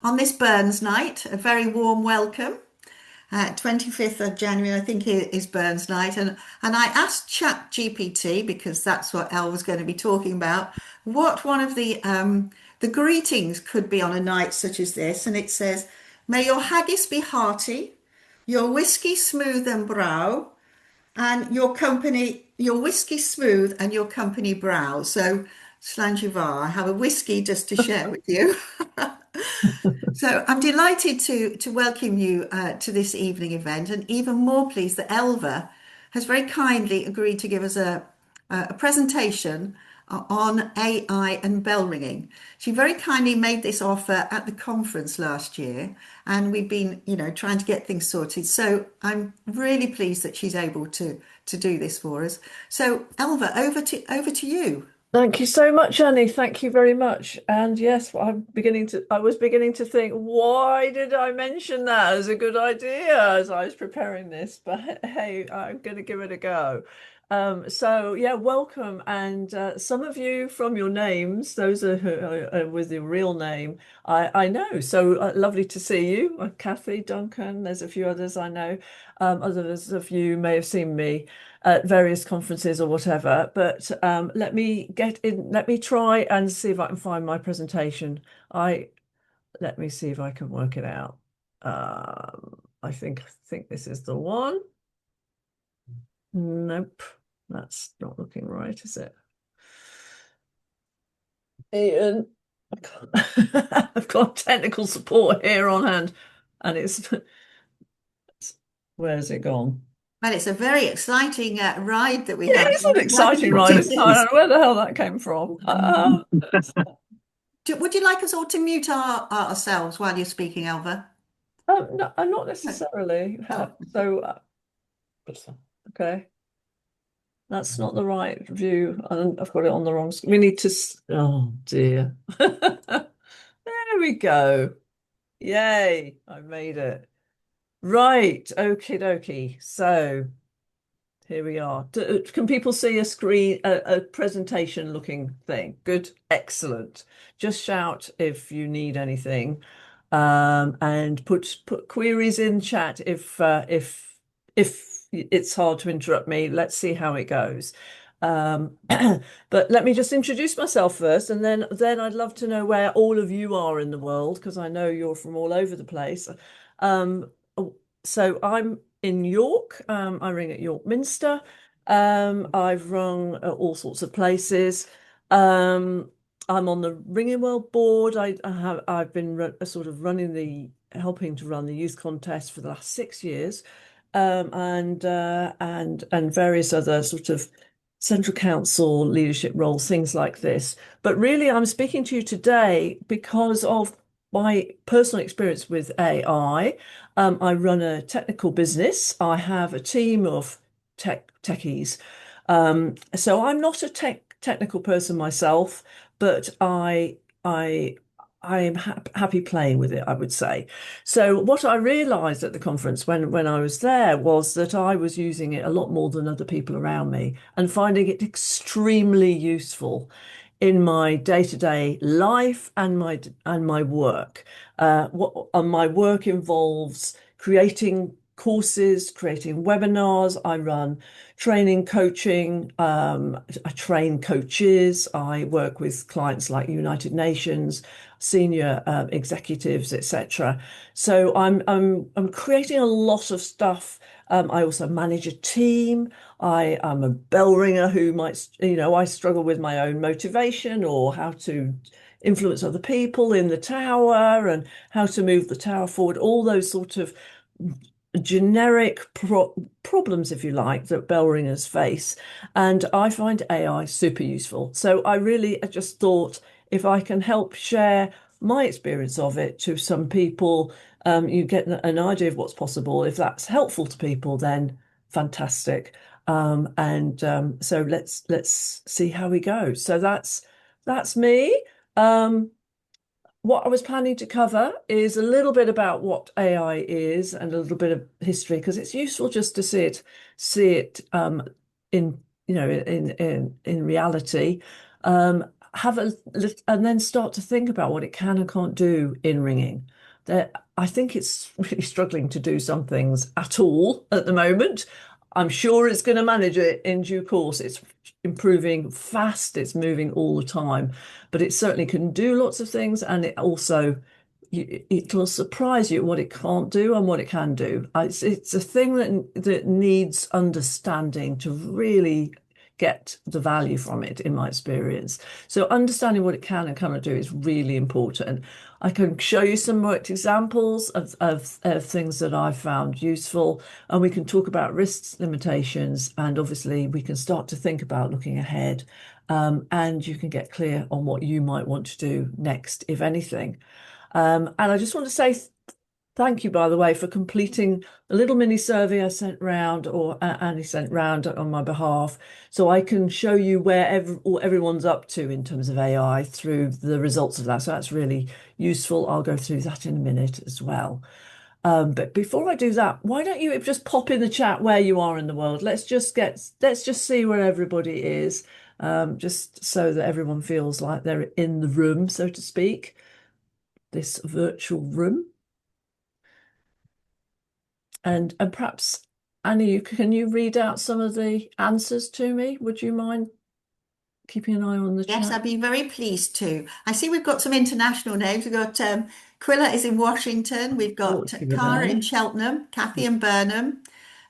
on this Burns night. A very warm welcome. 25th of January, I think, is Burns night. And I asked ChatGPT, because that's what Elle was going to be talking about, what one of the greetings could be on a night such as this. And it says, may your haggis be hearty, your whiskey smooth and brow, and your whiskey smooth and your company brow. So, Slanjivar, I have a whiskey just to share with you. So I'm delighted to welcome you to this evening event, and even more pleased that Elva has very kindly agreed to give us a presentation on AI and bell ringing. She very kindly made this offer at the conference last year, and we've been, trying to get things sorted. So I'm really pleased that she's able to do this for us. So Elva, over to you. Thank you so much, Annie. Thank you very much. And yes, I was beginning to think, why did I mention that as a good idea as I was preparing this? But hey, I'm going to give it a go. So yeah, welcome. And some of you from your names, those are who, with your real name, I know. So lovely to see you, Kathy, Duncan. There's a few others I know. Others of you may have seen me at various conferences or whatever. But let me get in. Let me try and see if I can find my presentation. I Let me see if I can work it out. I think this is the one. Nope, that's not looking right, is it? Ian, I've got technical support here on hand, and where's it gone? Well, it's a very exciting ride that we Yeah, have it's here. an Like exciting what ride. is I this? don't know where the hell that came from. Would you like us all to mute ourselves while you're speaking, Elva? No, not No. necessarily. Oh, So, okay, that's not the right view. I've got it on the wrong. We need to. Oh dear. There we go. Yay! I made it. Right. Okie dokie. So here we are. Can people see a screen, a presentation looking thing? Good. Excellent. Just shout if you need anything. And put queries in chat if it's hard to interrupt me. Let's see how it goes. Um, but let me just introduce myself first, and then I'd love to know where all of you are in the world, because I know you're from all over the place. Um, so I'm in York. I ring at York Minster. I've rung at all sorts of places. Um, I'm on the Ringing World board. I've been sort of helping to run the youth contest for the last 6 years, and various other sort of central council leadership roles, things like this. But really, I'm speaking to you today because of my personal experience with AI. I run a technical business. I have a team of techies. So I'm not a technical person myself, but I I'm happy playing with it, I would say. So what I realized at the conference when I was there was that I was using it a lot more than other people around me and finding it extremely useful in my day-to-day life and my work. My work involves creating courses, creating webinars. I run training, coaching. I train coaches. I work with clients like United Nations, senior executives, etc. So I'm creating a lot of stuff. I also manage a team. I am a bell ringer who might, I struggle with my own motivation or how to influence other people in the tower and how to move the tower forward, all those sort of generic problems, if you like, that bell ringers face. And I find AI super useful. So I just thought if I can help share my experience of it to some people, you get an idea of what's possible. If that's helpful to people, then fantastic. And so let's see how we go. So that's me. Um, what I was planning to cover is a little bit about what AI is and a little bit of history, because it's useful just to see it in in reality. Have a and then start to think about what it can and can't do in ringing. I think it's really struggling to do some things at all at the moment. I'm sure it's going to manage it in due course. It's improving fast, it's moving all the time, but it certainly can do lots of things, and it also it'll surprise you what it can't do and what it can do. It's a thing that needs understanding to really get the value from it, in my experience. So understanding what it can and cannot do is really important. I can show you some worked examples of things that I found useful, and we can talk about risks, limitations, and obviously we can start to think about looking ahead. And you can get clear on what you might want to do next, if anything. And I just want to say thank you, by the way, for completing a little mini survey I sent round, or Annie sent round on my behalf, so I can show you where everyone's up to in terms of AI through the results of that. So that's really useful. I'll go through that in a minute as well. But before I do that, why don't you just pop in the chat where you are in the world? Let's just see where everybody is, just so that everyone feels like they're in the room, so to speak, this virtual room. And perhaps, Annie, can you read out some of the answers to me? Would you mind keeping an eye on the Yes, chat? I'd be very pleased to. I see we've got some international names. We've got Quilla is in Washington. We've Oh, got give it Cara in there. Cheltenham, Kathy in Burnham,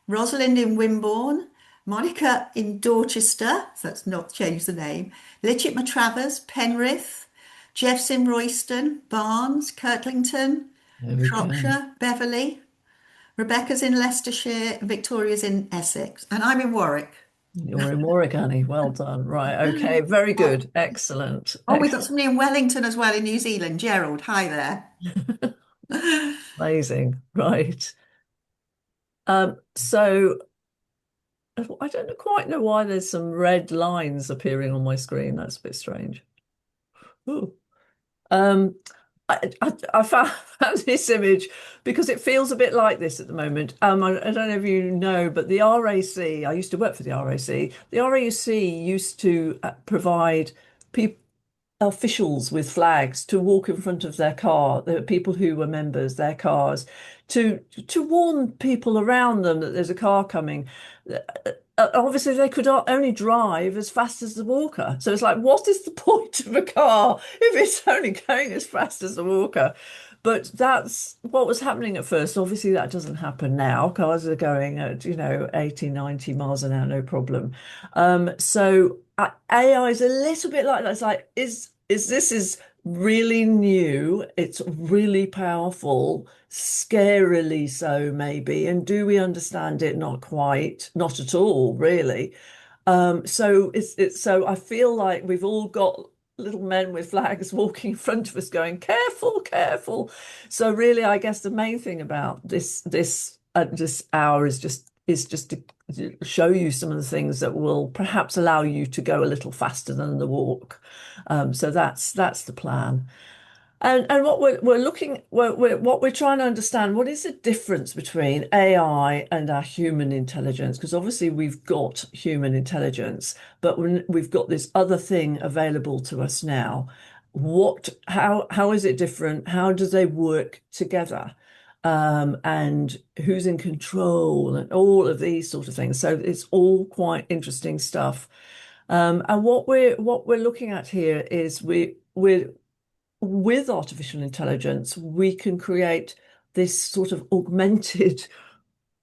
Rosalind in Wimborne, Monica in Dorchester, so that's not changed the name, Litchit Matravers, Penrith, Jeff's in Royston, Barnes, Kirklington, There we go. Shropshire, Beverley, Rebecca's in Leicestershire, Victoria's in Essex, and I'm in Warwick. You're in Warwick, Annie. Well done. Right. Okay. Very Oh, good. Excellent. oh, we've got somebody in Wellington as well in New Zealand. Gerald, hi there. Amazing. Right. So I don't quite know why there's some red lines appearing on my screen. That's a bit strange. Ooh. Um, I found, found this image because it feels a bit like this at the moment. I don't know if you know, but the RAC, I used to work for the RAC. The RAC used to provide people officials with flags to walk in front of their car, the people who were members, their cars, to warn people around them that there's a car coming. Obviously, they could only drive as fast as the walker. So it's like, what is the point of a car if it's only going as fast as the walker? But that's what was happening at first. Obviously, that doesn't happen now. Cars are going at, 80, 90 miles an hour, no problem. So AI is a little bit like that. It's like, is really new. It's really powerful, scarily so maybe. And do we understand it? Not quite, not at all, really. So so I feel like we've all got little men with flags walking in front of us going, careful, careful. So really, I guess the main thing about this hour is just to show you some of the things that will perhaps allow you to go a little faster than the walk. So that's the plan. And what we're looking what we're trying to understand, what is the difference between AI and our human intelligence? Because obviously we've got human intelligence, but we've got this other thing available to us now. How is it different? How do they work together? And who's in control and all of these sort of things. So it's all quite interesting stuff. And what we're looking at here is we're with artificial intelligence, we can create this sort of augmented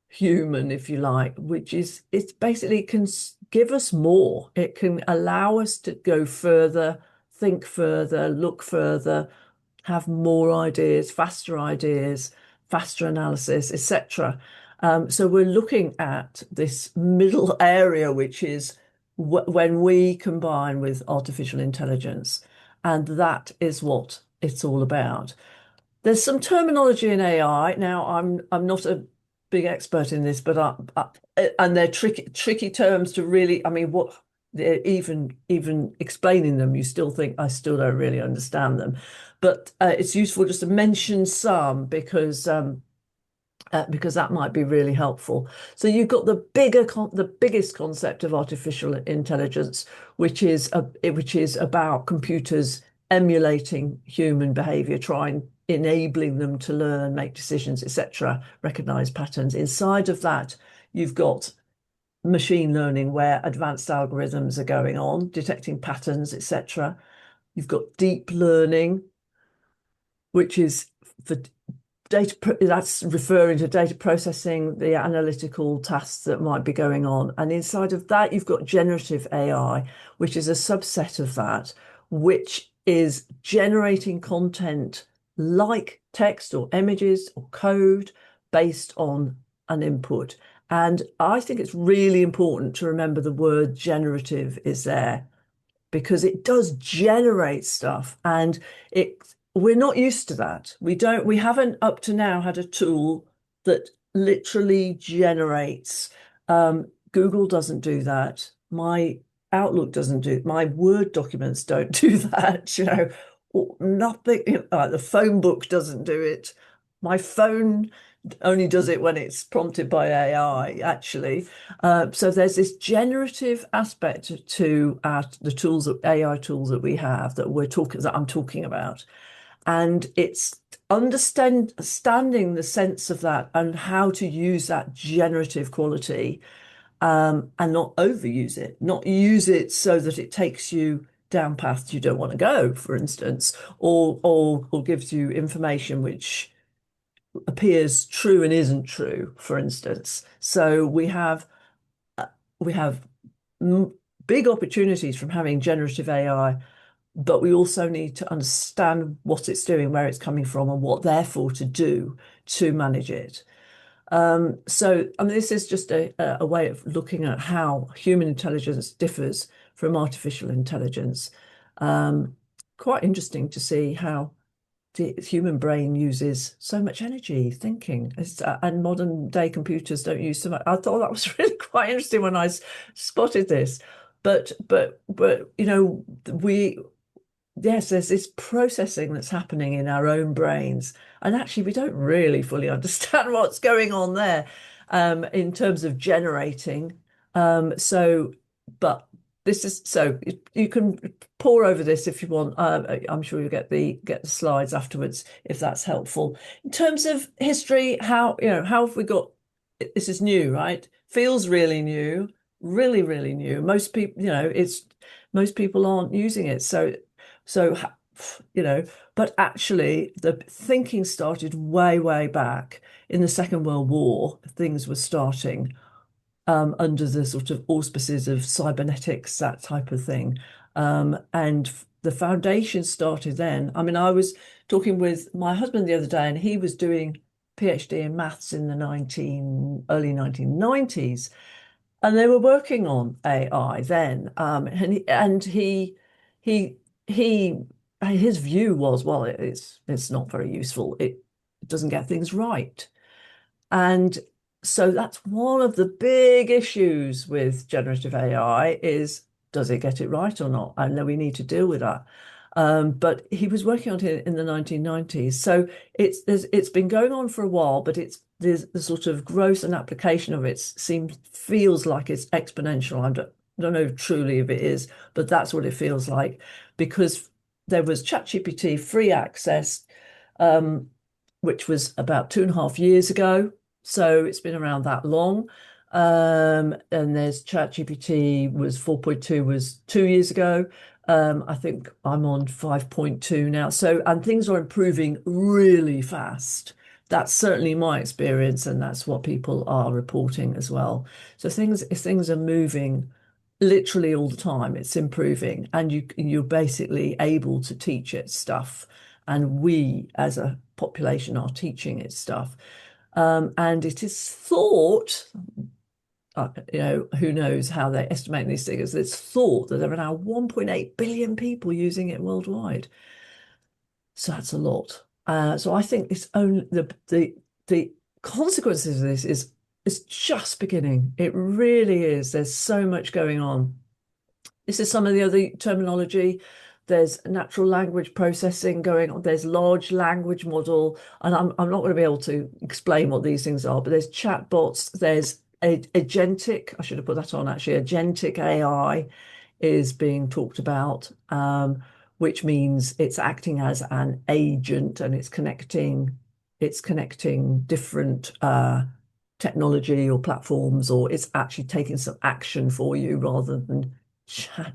human, if you like, which is it basically can give us more. It can allow us to go further, think further, look further, have more ideas, faster analysis, etc. So we're looking at this middle area, which is when we combine with artificial intelligence, and that is what it's all about. There's some terminology in AI. Now, I'm not a big expert in this, but and they're tricky terms to really. I mean, what they're even explaining them, you still think I still don't really understand them. But it's useful just to mention some because that might be really helpful. So you've got the biggest concept of artificial intelligence, which is about computers emulating human behavior, trying enabling them to learn, make decisions, etc., recognize patterns. Inside of that, you've got machine learning where advanced algorithms are going on, detecting patterns, etc. You've got deep learning, which is for that's referring to data processing, the analytical tasks that might be going on. And inside of that, you've got generative AI, which is a subset of that, which is generating content like text or images or code based on an input. And I think it's really important to remember the word generative is there because it does generate stuff and it we're not used to that. We haven't up to now had a tool that literally generates. Google doesn't do that. My Outlook doesn't do, my Word documents don't do that, nothing, like the phone book doesn't do it. My phone only does it when it's prompted by AI, actually. So there's this generative aspect to the tools, AI tools that we have that I'm talking about. And it's understanding the sense of that and how to use that generative quality, and not overuse it, not use it so that it takes you down paths you don't want to go, for instance, or gives you information which appears true and isn't true, for instance. So we have big opportunities from having generative AI, but we also need to understand what it's doing, where it's coming from, and what therefore to do to manage it. So, I mean, this is just a way of looking at how human intelligence differs from artificial intelligence. Um, Quite interesting to see how the human brain uses so much energy thinking, and modern day computers don't use so much. I thought that was really quite interesting when I spotted this. But we yes, there's this processing that's happening in our own brains, and actually, we don't really fully understand what's going on there, in terms of generating. So, but this is so you can pore over this if you want. I'm sure you'll get the slides afterwards if that's helpful. In terms of history, how have we got? This is new, right? Feels really new, really, really new. Most people, it's most people aren't using it, so, but actually, the thinking started way, way back in the Second World War. Things were starting under the sort of auspices of cybernetics, that type of thing. And the foundation started then. I mean, I was talking with my husband the other day, and he was doing PhD in maths in the early 1990s, and they were working on AI then. He he his view was, well, it's not very useful. It doesn't get things right. And so that's one of the big issues with generative AI is, does it get it right or not? And then we need to deal with that. But he was working on it in the 1990s. So it's been going on for a while, but there's the sort of growth and application of it feels like it's exponential. I don't know truly if it is, but that's what it feels like because there was ChatGPT free access, um, which was about 2.5 years ago. So it's been around that long. And there's ChatGPT was 4.2 was 2 years ago. I think I'm on 5.2 now. So, and things are improving really fast. That's certainly my experience, and that's what people are reporting as well. So things are moving literally all the time. It's improving, and you're basically able to teach it stuff, and we as a population are teaching it stuff. And it is thought, who knows how they estimate these figures. It's thought that there are now 1.8 billion people using it worldwide. So that's a lot. So I think it's only the consequences of this is just beginning. It really is. There's so much going on. This is some of the other terminology. There's natural language processing going on. There's large language model, and I'm not going to be able to explain what these things are, but there's chatbots. There's agentic. I should have put that on actually. Agentic AI is being talked about, which means it's acting as an agent and it's connecting different technology or platforms, or it's actually taking some action for you rather than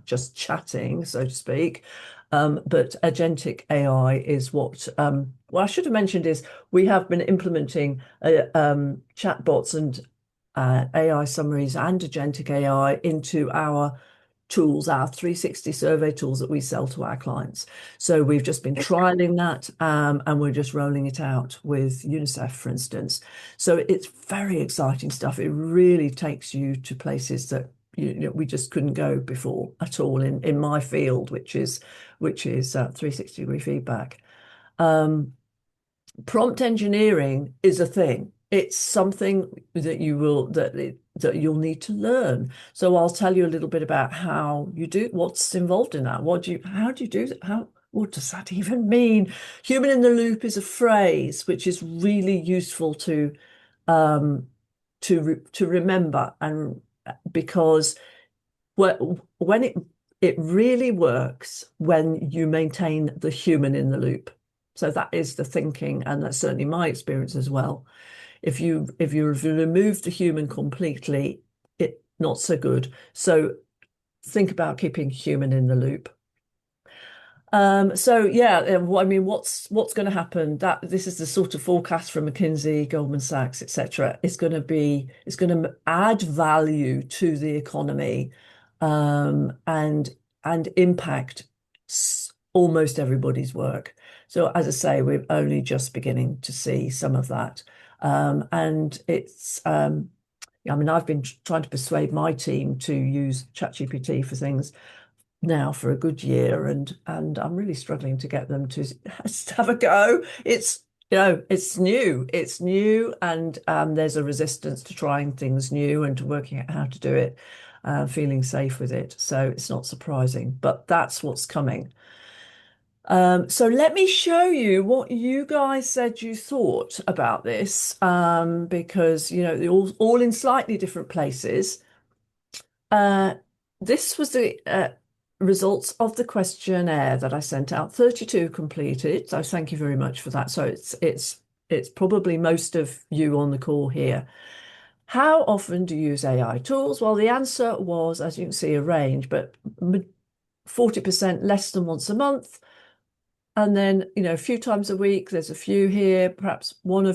just chatting, so to speak. But agentic AI is what I should have mentioned is we have been implementing chatbots and AI summaries and agentic AI into our tools, our 360 survey tools that we sell to our clients. So we've just been trialing that, and we're just rolling it out with UNICEF, for instance. So it's very exciting stuff. It really takes you to places that we just couldn't go before at all in my field, which is 360-degree feedback. Um, Prompt engineering is a thing. It's something that you'll need to learn. So I'll tell you a little bit about how you do, what's involved in that. How do you do that? What does that even mean? Human in the loop is a phrase which is really useful um, to remember, and because when it really works when you maintain the human in the loop. So that is the thinking, and that's certainly my experience as well. If you remove the human completely, it not so good. So think about keeping human in the loop. So yeah, I mean, what's going to happen? That this is the sort of forecast from McKinsey, Goldman Sachs, etc. It's going to add value to the economy, and impact almost everybody's work. So as I say, we're only just beginning to see some of that, and I mean, I've been trying to persuade my team to use ChatGPT for things now for a good year, and I'm really struggling to get them to have a go. It's new, and there's a resistance to trying things new and to working out how to do it, feeling safe with it. So it's not surprising, but that's what's coming. So let me show you what you guys said you thought about this, because they're all in slightly different places. Uh, this was the results of the questionnaire that I sent out. 32 completed, so thank you very much for that. So it's probably most of you on the call here. How often do you use AI tools? Well, the answer was, as you can see, a range, but 40% less than once a month. And then, a few times a week, there's a few here, perhaps one or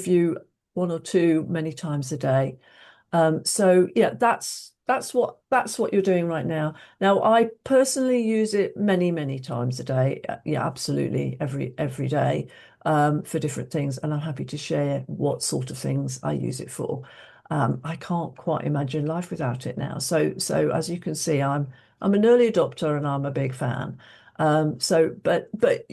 two, many times a day. So yeah, that's what you're doing right now. Now, I personally use it many, many times a day. Yeah, absolutely, every day, for different things, and I'm happy to share what sort of things I use it for. I can't quite imagine life without it now. So as you can see, I'm an early adopter and I'm a big fan. But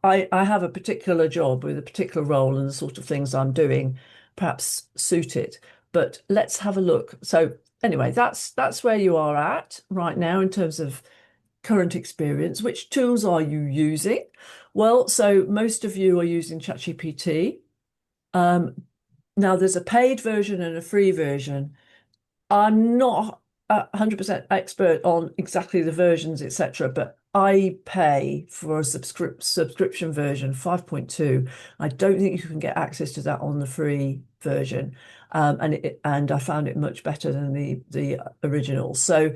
I have a particular job with a particular role, and the sort of things I'm doing perhaps suit it. But let's have a look. So anyway, that's where you are at right now in terms of current experience. Which tools are you using? Well, so most of you are using ChatGPT. Um, Now there's a paid version and a free version. I'm not 100% expert on exactly the versions, etc., but I pay for a subscription version, 5.2. I don't think you can get access to that on the free version, and I found it much better than the original. So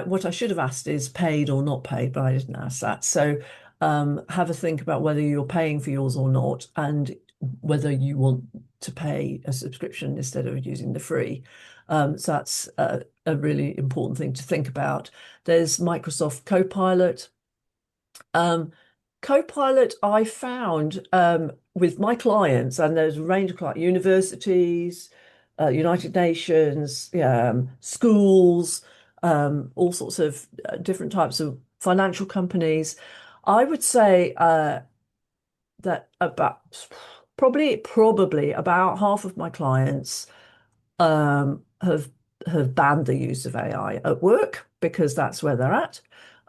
what I should have asked is paid or not paid, but I didn't ask that. So have a think about whether you're paying for yours or not, and whether you want to pay a subscription instead of using the free. So that's a really important thing to think about. There's Microsoft Copilot. Um, Copilot, I found with my clients, and there's a range of clients, universities, United Nations, schools, all sorts of different types of financial companies. I would say that about probably about half of my clients have banned the use of AI at work because that's where they're at.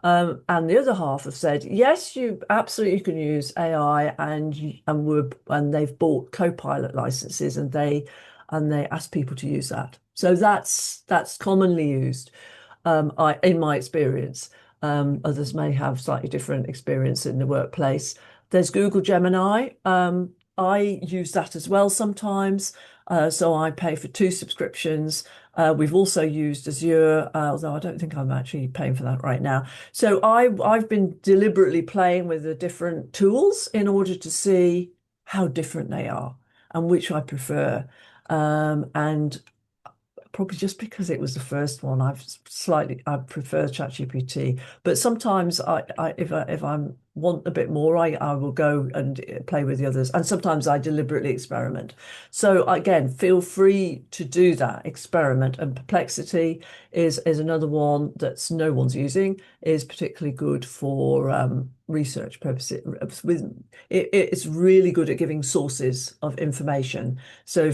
And the other half have said, yes, you absolutely can use AI, and they've bought Copilot licenses, and they ask people to use that. So that's commonly used, in my experience. Others may have slightly different experience in the workplace. There's Google Gemini. I use that as well sometimes. So I pay for two subscriptions. We've also used Azure, although I don't think I'm actually paying for that right now. So I've been deliberately playing with the different tools in order to see how different they are and which I prefer. And probably just because it was the first one, I prefer ChatGPT. But sometimes if I want a bit more, I will go and play with the others. And sometimes I deliberately experiment. So again, feel free to do that experiment. And Perplexity is another one that's no one's using, is particularly good for research purposes. It's really good at giving sources of information. So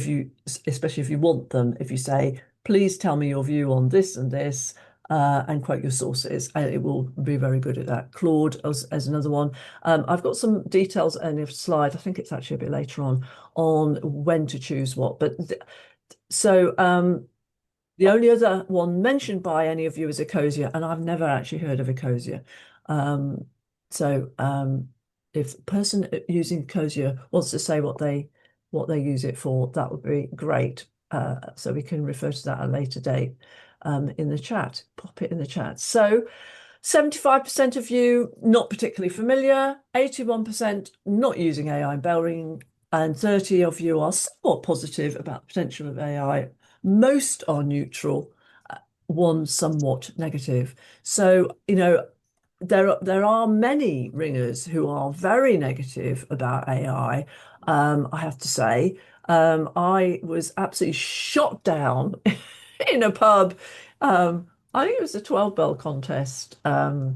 especially if you want them, if you say, please tell me your view on this and this, and quote your sources. And it will be very good at that. Claude as another one. I've got some details in a slide. I think it's actually a bit later on when to choose what. But so the only other one mentioned by any of you is Ecosia, and I've never actually heard of Ecosia. Um, so if the person using Ecosia wants to say what they use it for, that would be great. So we can refer to that at a later date in the chat. Pop it in the chat. So 75% of you not particularly familiar, 81% not using AI in Bellringing, and 30 of you are somewhat positive about the potential of AI. Most are neutral, one somewhat negative. So, there are many ringers who are very negative about AI. I have to say, I was absolutely shot down in a pub. I think it was a 12 bell contest that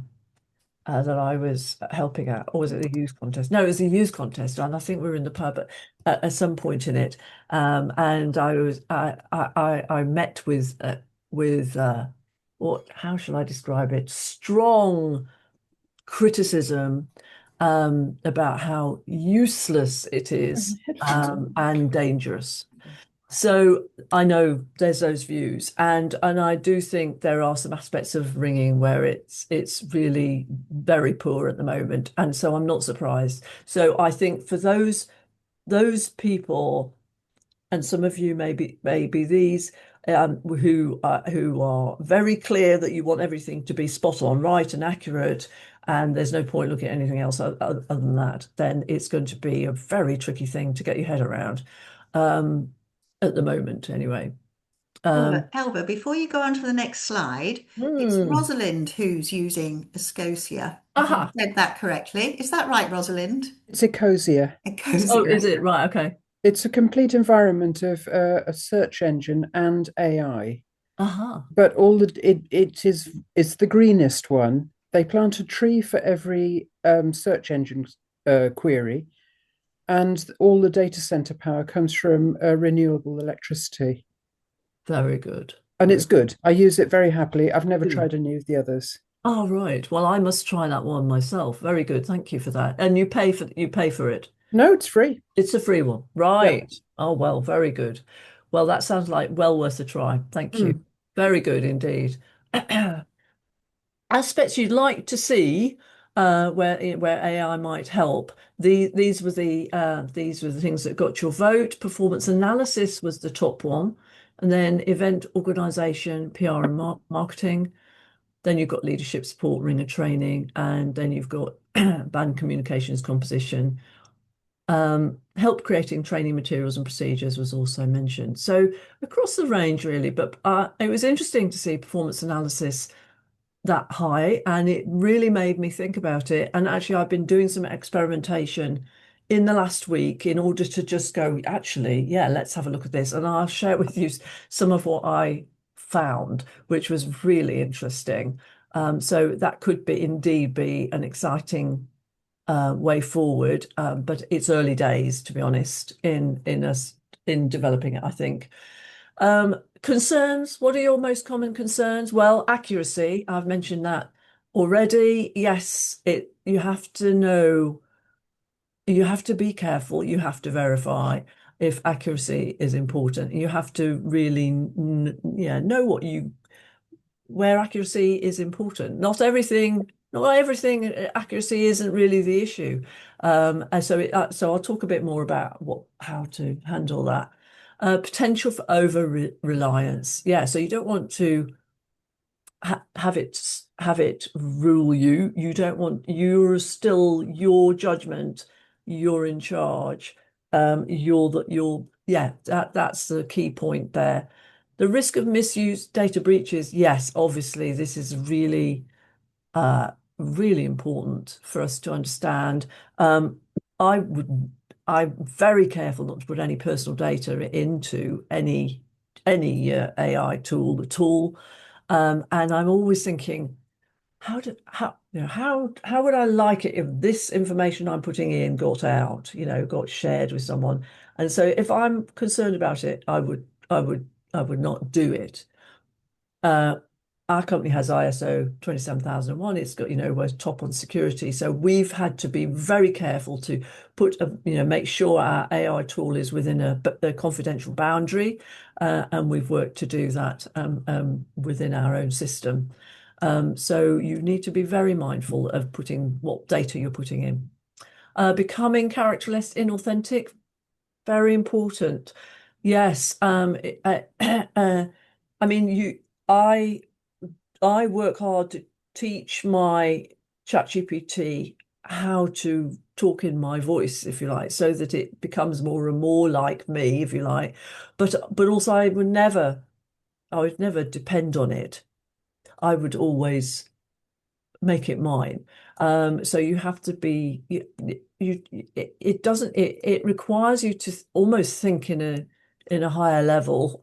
I was helping at, or was it a youth contest? No, it was a youth contest, and I think we were in the pub at some point in it. And I met with what, how shall I describe it? Strong criticism about how useless it is and dangerous. So I know there's those views, and I do think there are some aspects of ringing where it's really very poor at the moment, and so I'm not surprised. So I think for those people, and some of you maybe these who are very clear that you want everything to be spot on, right, and accurate, and there's no point looking at anything else other than that, then it's going to be a very tricky thing to get your head around um, at the moment, anyway. Oh, Um, Elva, before you go on to the next slide, it's hmm. Rosalind who's using Escocia, if I Aha. said that correctly. Is that right, Rosalind? It's Ecosia. Oh, is Ecosia. it right? Okay. It's a complete environment of a search engine and AI. Aha. But all the it is it's the greenest one. They plant a tree for every search engine query, and all the data center power comes from renewable electricity. Very good. And Very it's good. I use it very happily. I've never good. tried any of the others. Oh, right. Well, I must try that one myself. Very good. Thank you for that. And you pay for it. No, it's free. It's a free one. Yeah. Right. Oh, well, very good. Well, that sounds like well worth a try. Thank you. Mm. Very good indeed. Aspects you'd like to see where AI might help. These were the things that got your vote. Performance analysis was the top one, and then event organization, PR and marketing. Then you've got leadership support, ringer training, and then you've got band communications composition. Help creating training materials and procedures was also mentioned. So across the range, really, but it was interesting to see performance analysis that high, and it really made me think about it. And actually, I've been doing some experimentation in the last week in order to just go, actually, yeah, let's have a look at this. And I'll share with you some of what I found, which was really interesting. So that could be indeed be an exciting way forward, but it's early days, to be honest, in us in developing it, I think. Concerns, what are your most common concerns? Well, accuracy, I've mentioned that already. Yes, you have to know, you have to be careful, you have to verify if accuracy is important. You have to really yeah, know what you where accuracy is important. Not everything accuracy isn't really the issue. So I'll talk a bit more about how to handle that. Potential for over reliance. Yeah, so you don't want to have it rule you. You don't want you're still your judgment. You're in charge. That's the key point there. The risk of misuse, data breaches. Yes, obviously, this is uh, really important for us to understand. I would, I'm very careful not to put any personal data into any AI tool at all. And I'm always thinking, how would I like it if this information I'm putting in got out, got shared with someone? And so if I'm concerned about it, I would not do it. Uh, our company has ISO 27001. It's got, we're top on security. So we've had to be very careful to make sure our AI tool is within a confidential boundary. And we've worked to do that within our own system. So you need to be very mindful of putting what data you're putting in. Becoming characterless, inauthentic, very important. Yes. I mean, I, I work hard to teach my ChatGPT how to talk in my voice, if you like, so that it becomes more and more like me, if you like. But also, I would never depend on it. I would always make it mine. So you have to be it doesn't it requires you to almost think in a higher level.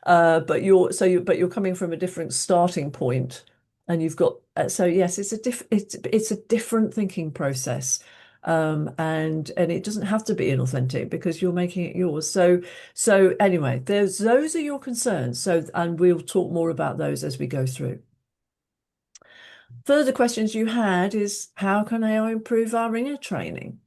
But you're coming from a different starting point, and you've got so yes, it's a different thinking process. And it doesn't have to be inauthentic because you're making it yours. So anyway, those are your concerns. And we'll talk more about those as we go through. Further questions you had is how can AI improve our ringer training?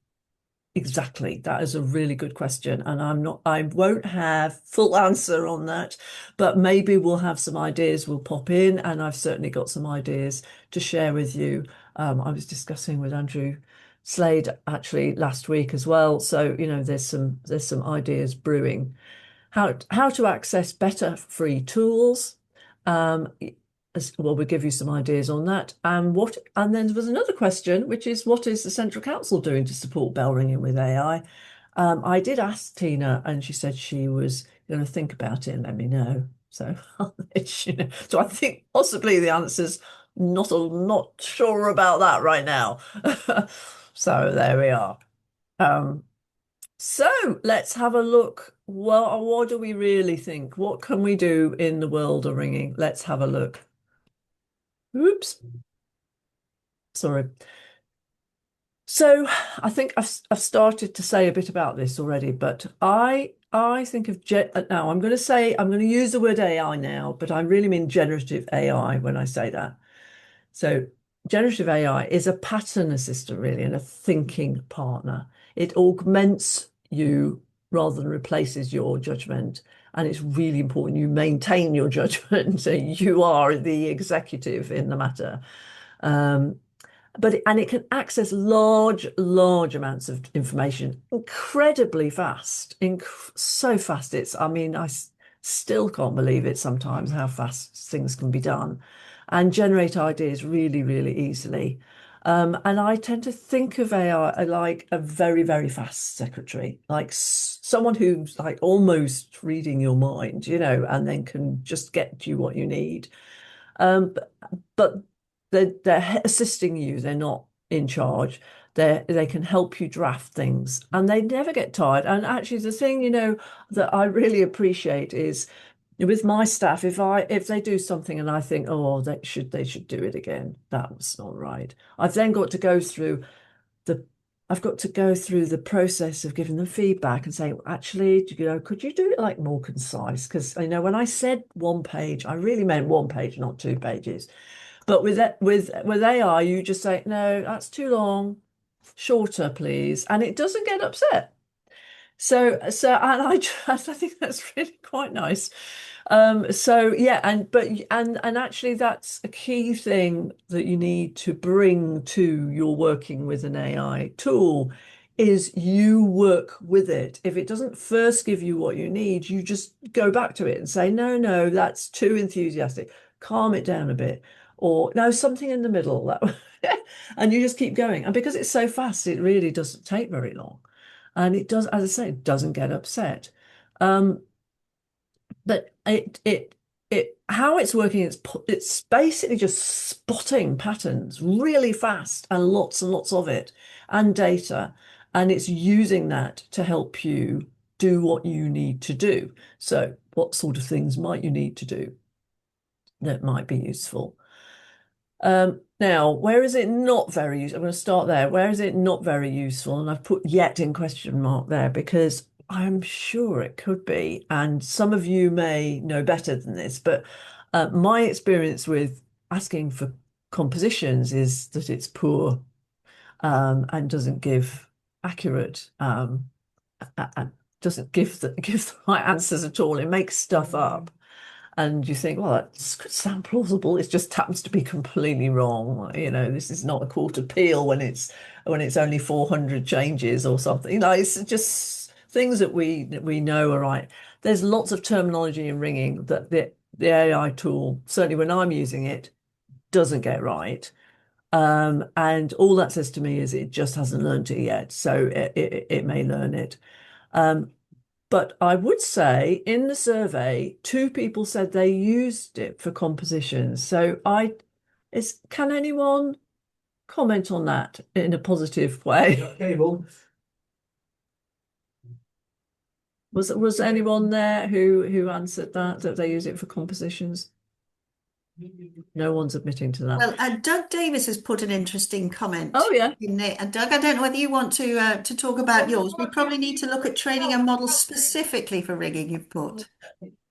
Exactly. That is a really good question. And I won't have full answer on that, but maybe we'll have some ideas will pop in, and I've certainly got some ideas to share with you. I was discussing with Andrew Slade actually last week as well. So, there's some ideas brewing. How to access better free tools. Um, well, we'll give you some ideas on that. And then there was another question, which is what is the Central Council doing to support Bellringing with AI? I did ask Tina, and she said she was going to think about it and let me know. So I'll let you know. So I think possibly the answer's not sure about that right now. So there we are. Um, so let's have a look. Well, what do we really think? What can we do in the world of ringing? Let's have a look. Oops, sorry. So I think I've started to say a bit about this already, but I think of now I'm going to use the word AI now, but I really mean generative AI when I say that. So generative AI is a pattern assistant really and a thinking partner. It augments you rather than replaces your judgment. And it's really important you maintain your judgment. So you are the executive in the matter. Um, and it can access large amounts of information incredibly fast, so fast. I mean, still can't believe it sometimes how fast things can be done, and generate ideas really easily. And I tend to think of AI like a very fast secretary, like someone who's like almost reading your mind, and then can just get you what you need. But they're assisting you. They're not in charge. They can help you draft things, and they never get tired. And actually, the thing that I really appreciate is with my staff, if they do something and I think, oh, they should do it again. That was not right. The I've got to go through the process of giving them feedback and saying, actually, could you do it like more concise? Because when I said 1 page, I really meant 1 page, not 2 pages. But with AI, you just say, no, that's too long, shorter, please, and it doesn't get upset. And I think that's really quite nice. So yeah, and actually that's a key thing that you need to bring to your working with an AI tool is you work with it. If it doesn't first give you what you need, you just go back to it and say, no, no, that's too enthusiastic. Calm it down a bit. Or no, something in the middle. And you just keep going. And because it's so fast, it really doesn't take very long. And it does, as I say, it doesn't get upset. Um, but it how it's working, it's basically just spotting patterns really fast and lots of it and data, and it's using that to help you do what you need to do. So what sort of things might you need to do that might be useful? Now, where is it not very useful? I'm going to start there. Where is it not very useful? And I've put yet in question mark there because I'm sure it could be. And some of you may know better than this, but my experience with asking for compositions is that it's poor and doesn't give accurate, doesn't give the right answers at all. It makes stuff up. And you think, well, that could sound plausible. It just happens to be completely wrong. You know, this is not a quarter peel when it's only 400 changes or something. You know, it's just things that we know are right. There's lots of terminology in ringing that the AI tool, certainly when I'm using it, doesn't get right. And all that says to me is it just hasn't learned it yet. So it may learn it. Um, but I would say in the survey, two people said they used it for compositions. So can anyone comment on that in a positive way? Was anyone there who answered that they use it for compositions? No one's admitting to that. Well, Doug Davis has put an interesting Oh comment yeah. in there. And Doug, I don't know whether you want to talk about yours. We probably need to look at training a model specifically for rigging, you've put.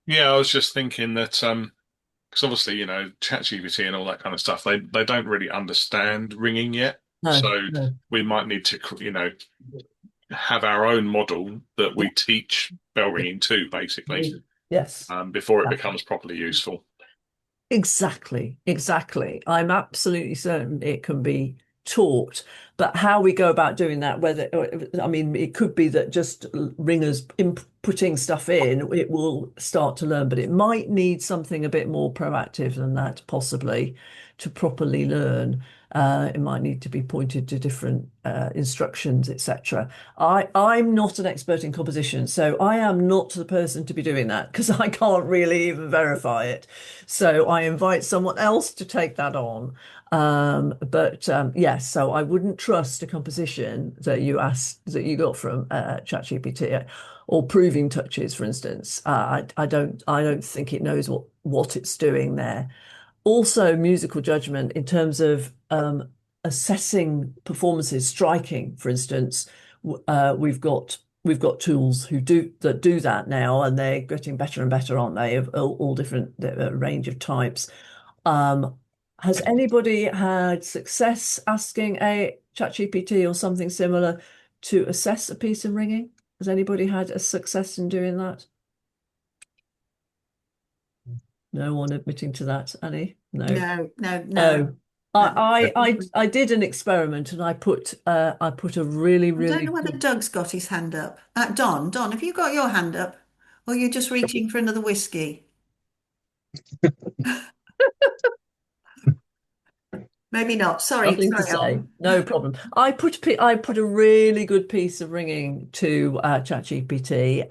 Yeah, I was just thinking that because obviously, ChatGPT and all that kind of stuff, they don't really understand ringing yet. No, So no. we might need to, have our own model that Yeah. we teach bell ringing to, basically, Yes. before it becomes properly useful. Exactly, exactly. I'm absolutely certain it can be taught, but how we go about doing that, I mean, it could be that just ringers putting stuff in, it will start to learn, but it might need something a bit more proactive than that, possibly, to properly learn. It might need to be pointed to different instructions, etc. I'm not an expert in composition, so I am not the person to be doing that because I can't really even verify it. So I invite someone else to take that on. But yes, so I wouldn't trust a composition that you got from ChatGPT or proving touches, for instance. I don't think it knows what it's doing there. Also, musical judgment in terms of assessing performances, striking, for instance. We've got tools do that now, and they're getting better and better, aren't they? Of all different range of types. Um, has anybody had success asking a ChatGPT or something similar to assess a piece of ringing? Has anybody had a success in doing that? No one admitting to that, Annie? No. No, no, no. No. No. I did an experiment and I put a really, I don't really know whether good. Doug's got his hand up. Don, have you got your hand up? Or you're just reaching for another whiskey? Maybe not. Sorry, Nothing to sorry, say. on. No problem. I put a really good piece of ringing to ChatGPT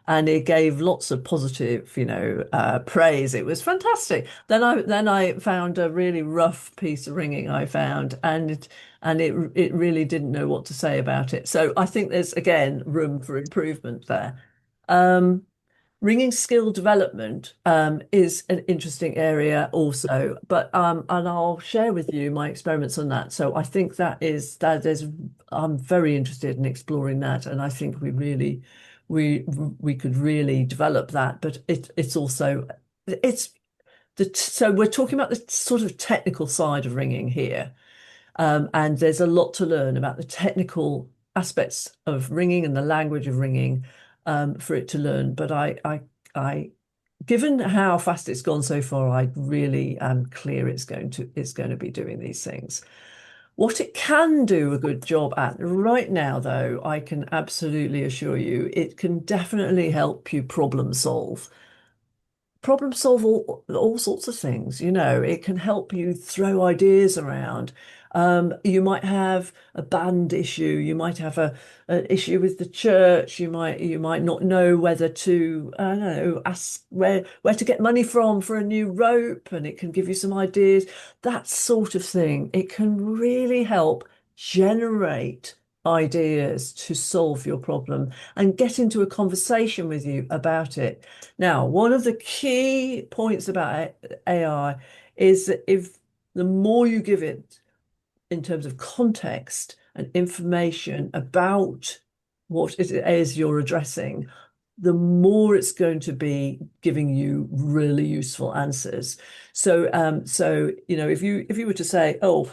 and it gave lots of positive, praise. It was fantastic. Then I found a really rough piece of ringing I found and it really didn't know what to say about it. So I think there's again room for improvement there. Um, Ringing skill development is an interesting area also, but and I'll share with you my experiments on that. So I think that is I'm very interested in exploring that, and I think we could really develop that. But it's also it's so we're talking about the sort of technical side of ringing here. And there's a lot to learn about the technical aspects of ringing and the language of ringing for it to learn. But I given how fast it's gone so far, I really am clear it's going to be doing these things. What it can do a good job at right now, though, I can absolutely assure you, it can definitely help you problem solve all sorts of things. It can help you throw ideas around. You might have a band issue. You might have an issue with the church. You might not know whether to, I don't know, ask where to get money from for a new rope, and it can give you some ideas. That sort of thing. It can really help generate ideas to solve your problem and get into a conversation with you about it. Now, one of the key points about AI is that if the more you give it in terms of context and information about what it is you're addressing, the more it's going to be giving you really useful answers. So if you were to say, oh,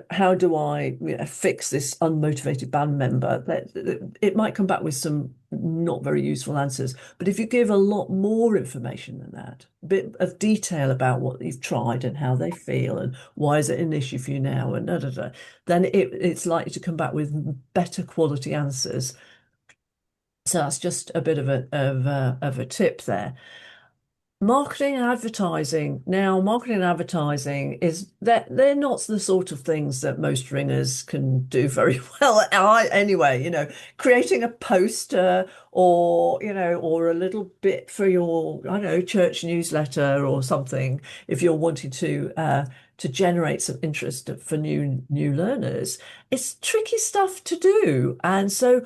how do I fix this unmotivated band member? It might come back with some not very useful answers. But if you give a lot more information than that, a bit of detail about what you've tried and how they feel and why is it an issue for you now and then it's likely to come back with better quality answers. So that's just a bit of a tip there. Marketing and advertising. Now, marketing and advertising is that they're not the sort of things that most ringers can do very well. Anyway, creating a poster or a little bit for your, I don't know, church newsletter or something, if you're wanting to generate some interest for new learners. It's tricky stuff to do. And so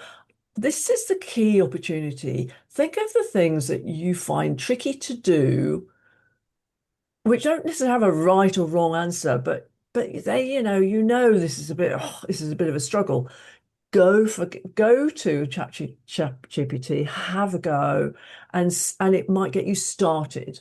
this is the key opportunity. Think of the things that you find tricky to do, which don't necessarily have a right or wrong answer, but they, this is a bit of a struggle. Go to ChatGPT, have a go, and it might get you started.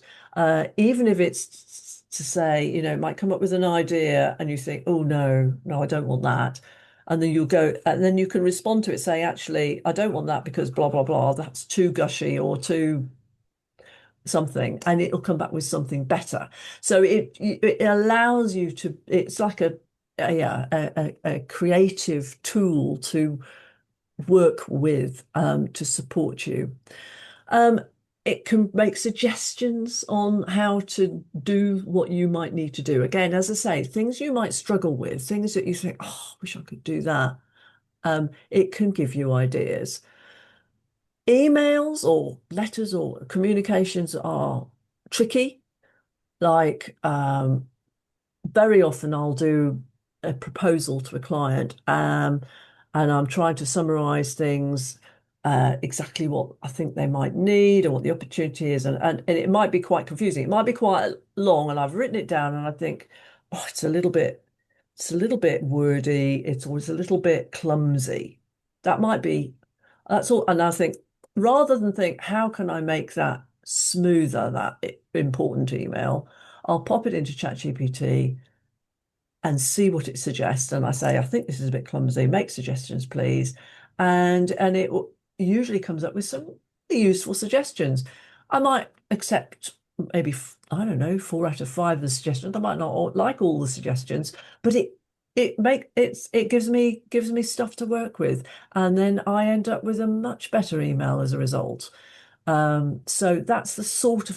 Even if it's to say, it might come up with an idea and you think, oh no, I don't want that. And then you'll go, and then you can respond to it saying, actually, I don't want that because blah, blah, blah, that's too gushy or too something, and it'll come back with something better. So it allows you to, it's like a creative tool to work with to support you. It can make suggestions on how to do what you might need to do. Again, as I say, things you might struggle with, things that you think, oh, I wish I could do that. It can give you ideas. Emails or letters or communications are tricky. Like very often I'll do a proposal to a client, and I'm trying to summarize things, exactly what I think they might need or what the opportunity is. And it might be quite confusing. It might be quite long, and I've written it down and I think, oh, it's a little bit wordy. It's always a little bit clumsy. That's all. And I think rather than think, how can I make that smoother, that important email, I'll pop it into ChatGPT and see what it suggests. And I say, I think this is a bit clumsy. Make suggestions, please. And it usually comes up with some useful suggestions. I might accept maybe, I don't know, 4 out of 5 of the suggestions. I might not like all the suggestions, but it gives me stuff to work with, and then I end up with a much better email as a result. So that's the sort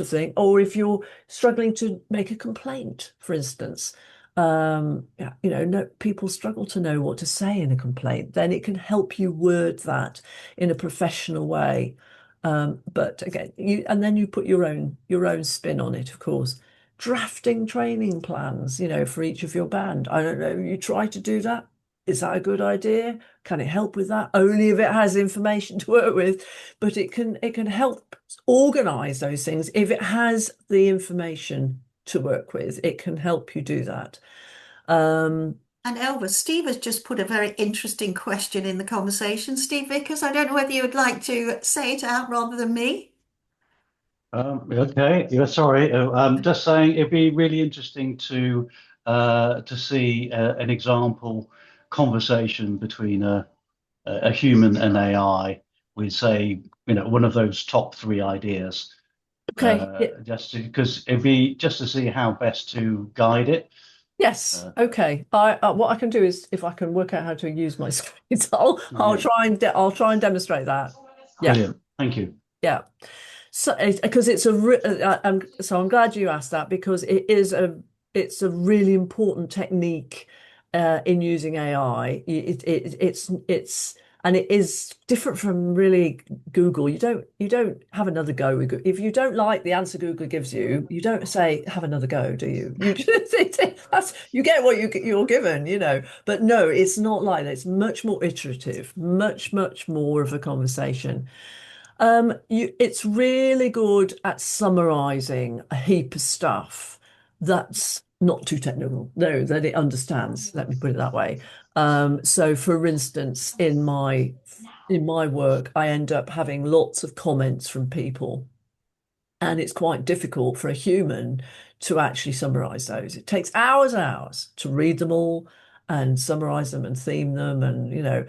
of thing. Or if you're struggling to make a complaint, for instance, yeah, no, people struggle to know what to say in a complaint. Then it can help you word that in a professional way. But again, then you put your own spin on it, of course. Drafting training plans, for each of your band. I don't know, you try to do that. Is that a good idea? Can it help with that? Only if it has information to work with, but it can help organize those things. If it has the information to work with, it can help you do that. And Elva, Steve has just put a very interesting question in the conversation. Steve Vickers, I don't know whether you would like to say it out rather than me. Okay, yeah, sorry. Just saying, it'd be really interesting to see an example conversation between a human and AI with, say, one of those top 3 ideas. Okay. just because it'd be just to see how best to guide it. Yes. Uh, Okay. I what I can do is if I can work out how to use my screens, I'll yeah, try and demonstrate that. Yeah. brilliant. Thank you. Yeah. So, because I'm glad you asked that because it's a really important technique in using AI. And it is different from really Google. You don't have another go with Google. If you don't like the answer Google gives you, you don't say have another go, do you? You just you get what you're given, you know. But no, it's not like that. It's much more iterative, much more of a conversation. It's really good at summarizing a heap of stuff that's not too technical. No, that it understands. Let me put it that way. So, for instance, in my work, I end up having lots of comments from people, and it's quite difficult for a human to actually summarize those. It takes hours and hours to read them all and summarize them and theme them and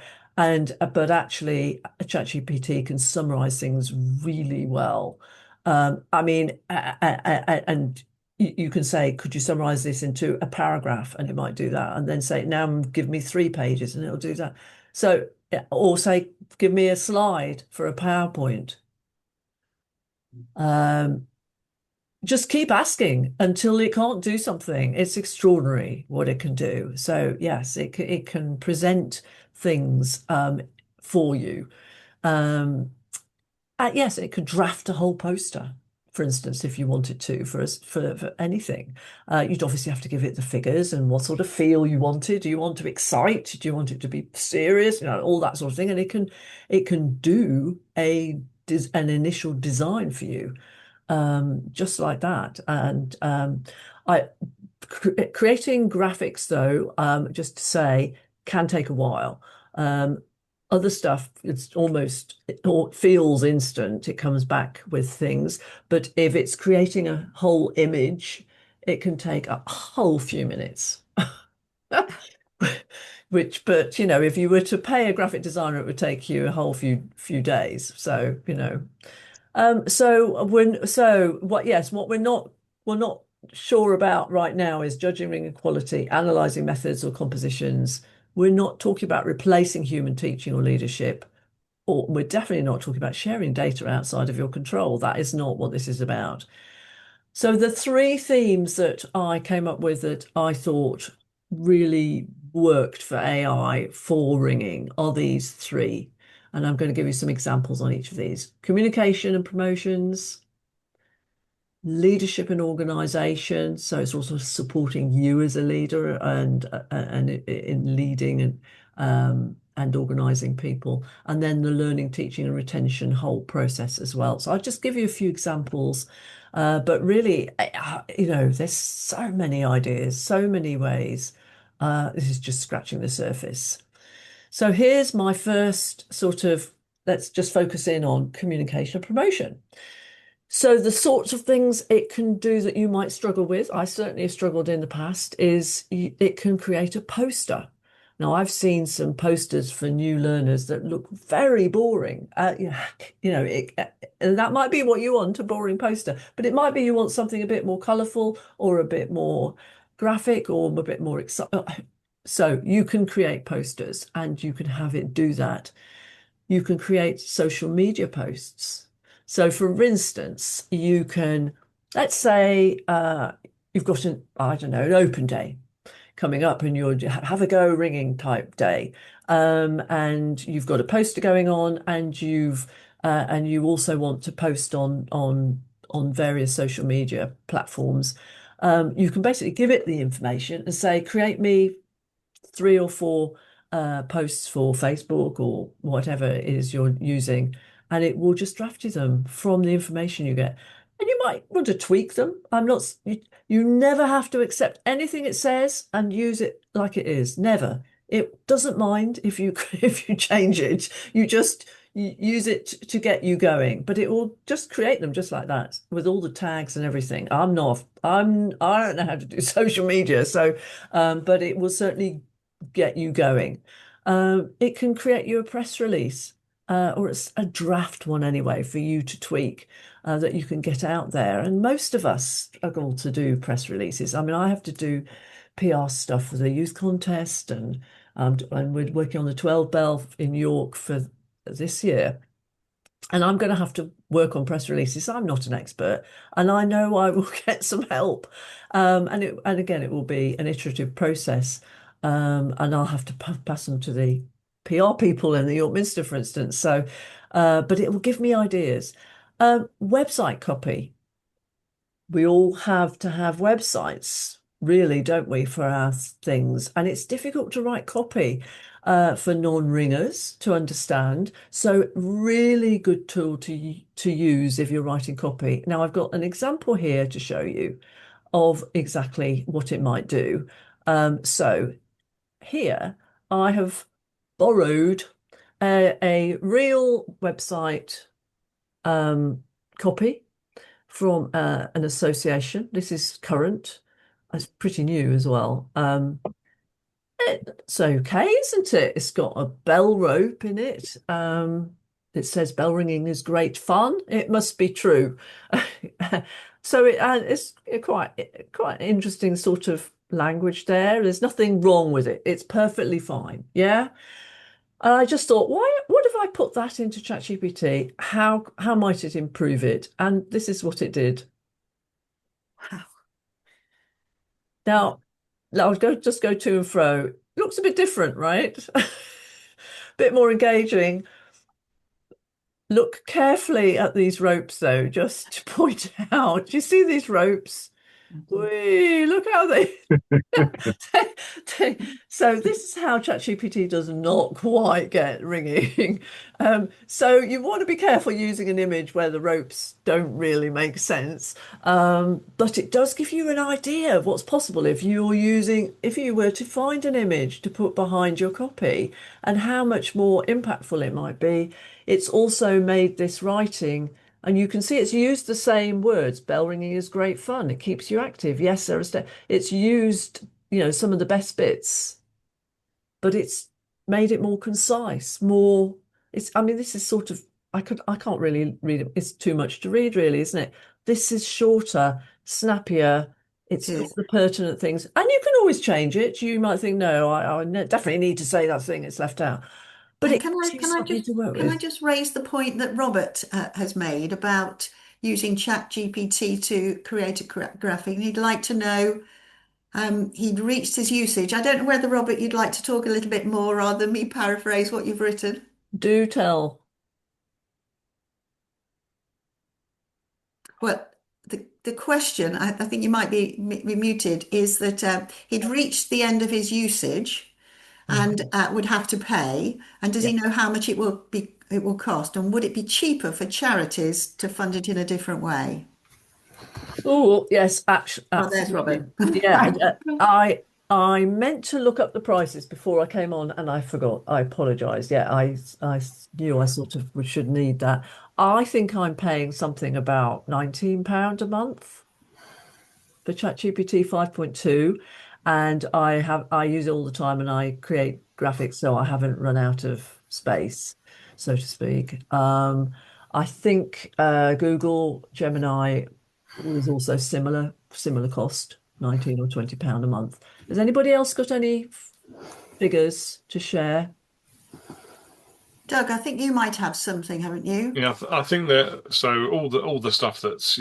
but actually ChatGPT can summarize things really well. I mean, and you can say, could you summarize this into a paragraph? And it might do that. And then say, now give me 3 pages and it'll do that. So, or say, give me a slide for a PowerPoint. Um, just keep asking until it can't do something. It's extraordinary what it can do. So yes, it can present things for you. Um, yes, it could draft a whole poster, for instance, if you wanted to for anything. You'd obviously have to give it the figures and what sort of feel you wanted. Do you want to excite? Do you want it to be serious? You know, all that sort of thing. And it can do an initial design for you just like that. And I creating graphics though, just to say, can take a while. Other stuff, it feels instant. It comes back with things, but if it's creating a whole image, it can take a whole few minutes. But you know, if you were to pay a graphic designer, it would take you a whole few days. So, you know, what we're not sure about right now is judging ring equality, analyzing methods or compositions. We're not talking about replacing human teaching or leadership, or we're definitely not talking about sharing data outside of your control. That is not what this is about. So the three themes that I came up with that I thought really worked for AI for ringing are these three. And I'm going to give you some examples on each of these. Communication and promotions, leadership and organization. So it's also supporting you as a leader and in leading and organizing people. And then the learning, teaching and retention whole process as well. So I'll just give you a few examples. But really, you know, there's so many ideas, so many ways. This is just scratching the surface. So here's my first sort of, let's just focus in on communication and promotion. So the sorts of things it can do that you might struggle with, I certainly have struggled in the past, is it can create a poster. Now, I've seen some posters for new learners that look very boring. And that might be what you want, a boring poster, but it might be you want something a bit more colourful or a bit more graphic or a bit more exciting. So you can create posters and you can have it do that. You can create social media posts. So for instance, you can, let's say you've got I don't know, an open day coming up and you're have a go ringing type day. And you've got a poster going on and and you also want to post on various social media platforms. You can basically give it the information and say, create me 3 or 4 posts for Facebook or whatever it is you're using, and it will just draft you them from the information you get. And you might want to tweak them. You never have to accept anything it says and use it like it is. Never. It doesn't mind if you if you change it. You just use it to get you going, but it will just create them just like that with all the tags and everything. I don't know how to do social media, so but it will certainly get you going. It can create you a press release. or it's a draft one anyway for you to tweak that you can get out there. And most of us struggle to do press releases. I mean, I have to do PR stuff for the youth contest, and we're working on the 12 Bell in York for this year. And I'm going to have to work on press releases. I'm not an expert, and I know I will get some help. And again, it will be an iterative process, and I'll have to pass them to the PR people in the York Minster, for instance. So, but it will give me ideas. Website copy. We all have to have websites, really, don't we, for our things? And it's difficult to write copy for non-ringers to understand. So really good tool to use if you're writing copy. Now I've got an example here to show you of exactly what it might do. So here I have borrowed a real website copy from an association. This is current. It's pretty new as well. It's okay, isn't it? It's got a bell rope in it. It says bell ringing is great fun. It must be true. So it's quite an interesting sort of language there. There's nothing wrong with it. It's perfectly fine. Yeah. And I just thought, what if I put that into ChatGPT? How might it improve it? And this is what it did. Wow. Now, just go to and fro. Looks a bit different, right? Bit more engaging. Look carefully at these ropes, though, just to point out. Do you see these ropes? Whee, look how they so this is how ChatGPT does not quite get ringing. So you want to be careful using an image where the ropes don't really make sense. But it does give you an idea of what's possible if you were to find an image to put behind your copy and how much more impactful it might be. It's also made this writing. And you can see it's used the same words. Bell ringing is great fun. It keeps you active. Yes, there is. It's used, some of the best bits, but it's made it more concise, more. I mean, this is sort of. I can't really read it. It's too much to read, really, isn't it? This is shorter, snappier. It's got the pertinent things, and you can always change it. You might think, no, I definitely need to say that thing. It's left out. But it gives you something to work can I with. just raise the point that Robert has made about using ChatGPT to create a graphic? He'd like to know, he'd reached his usage. I don't know whether, Robert, you'd like to talk a little bit more rather than me paraphrase what you've written. Do tell. Well, the question, I think you might be muted, is that he'd reached the end of his usage and would have to pay. And does Yeah. he know how much it will cost? And would it be cheaper for charities to fund it in a different way? Oh, yes, Oh, there's absolutely. Robert. Yeah, I meant to look up the prices before I came on and I forgot. I apologize. Yeah, I knew I sort of should need that. I think I'm paying something about £19 a month for ChatGPT 5.2, and I use it all the time and I create graphics, so I haven't run out of space, so to speak. I think Google Gemini was also similar cost, 19 or £20 a month. Has anybody else got any figures to share? Doug, I think you might have something, haven't you? Yeah, I think that so all the stuff that's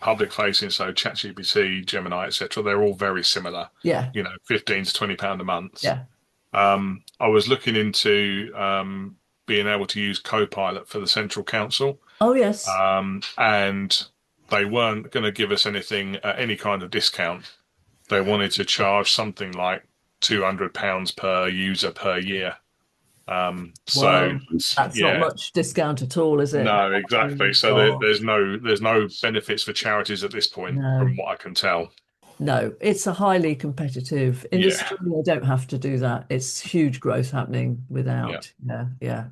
public facing, so ChatGPT, Gemini, etc. They're all very similar. Yeah, 15 to £20 a month. yeah. I was looking into being able to use Copilot for the Central Council, Oh, yes. and they weren't going to give us any kind of discount. They wanted to charge something like £200 per user per year. So Well, that's not yeah, much discount at all, is it? no, Oh, exactly. So God. there's no benefits for charities at this point, No. from what I can tell. No, it's a highly competitive Yeah, industry. They don't have to do that. It's huge growth happening yeah. without. Yeah, yeah.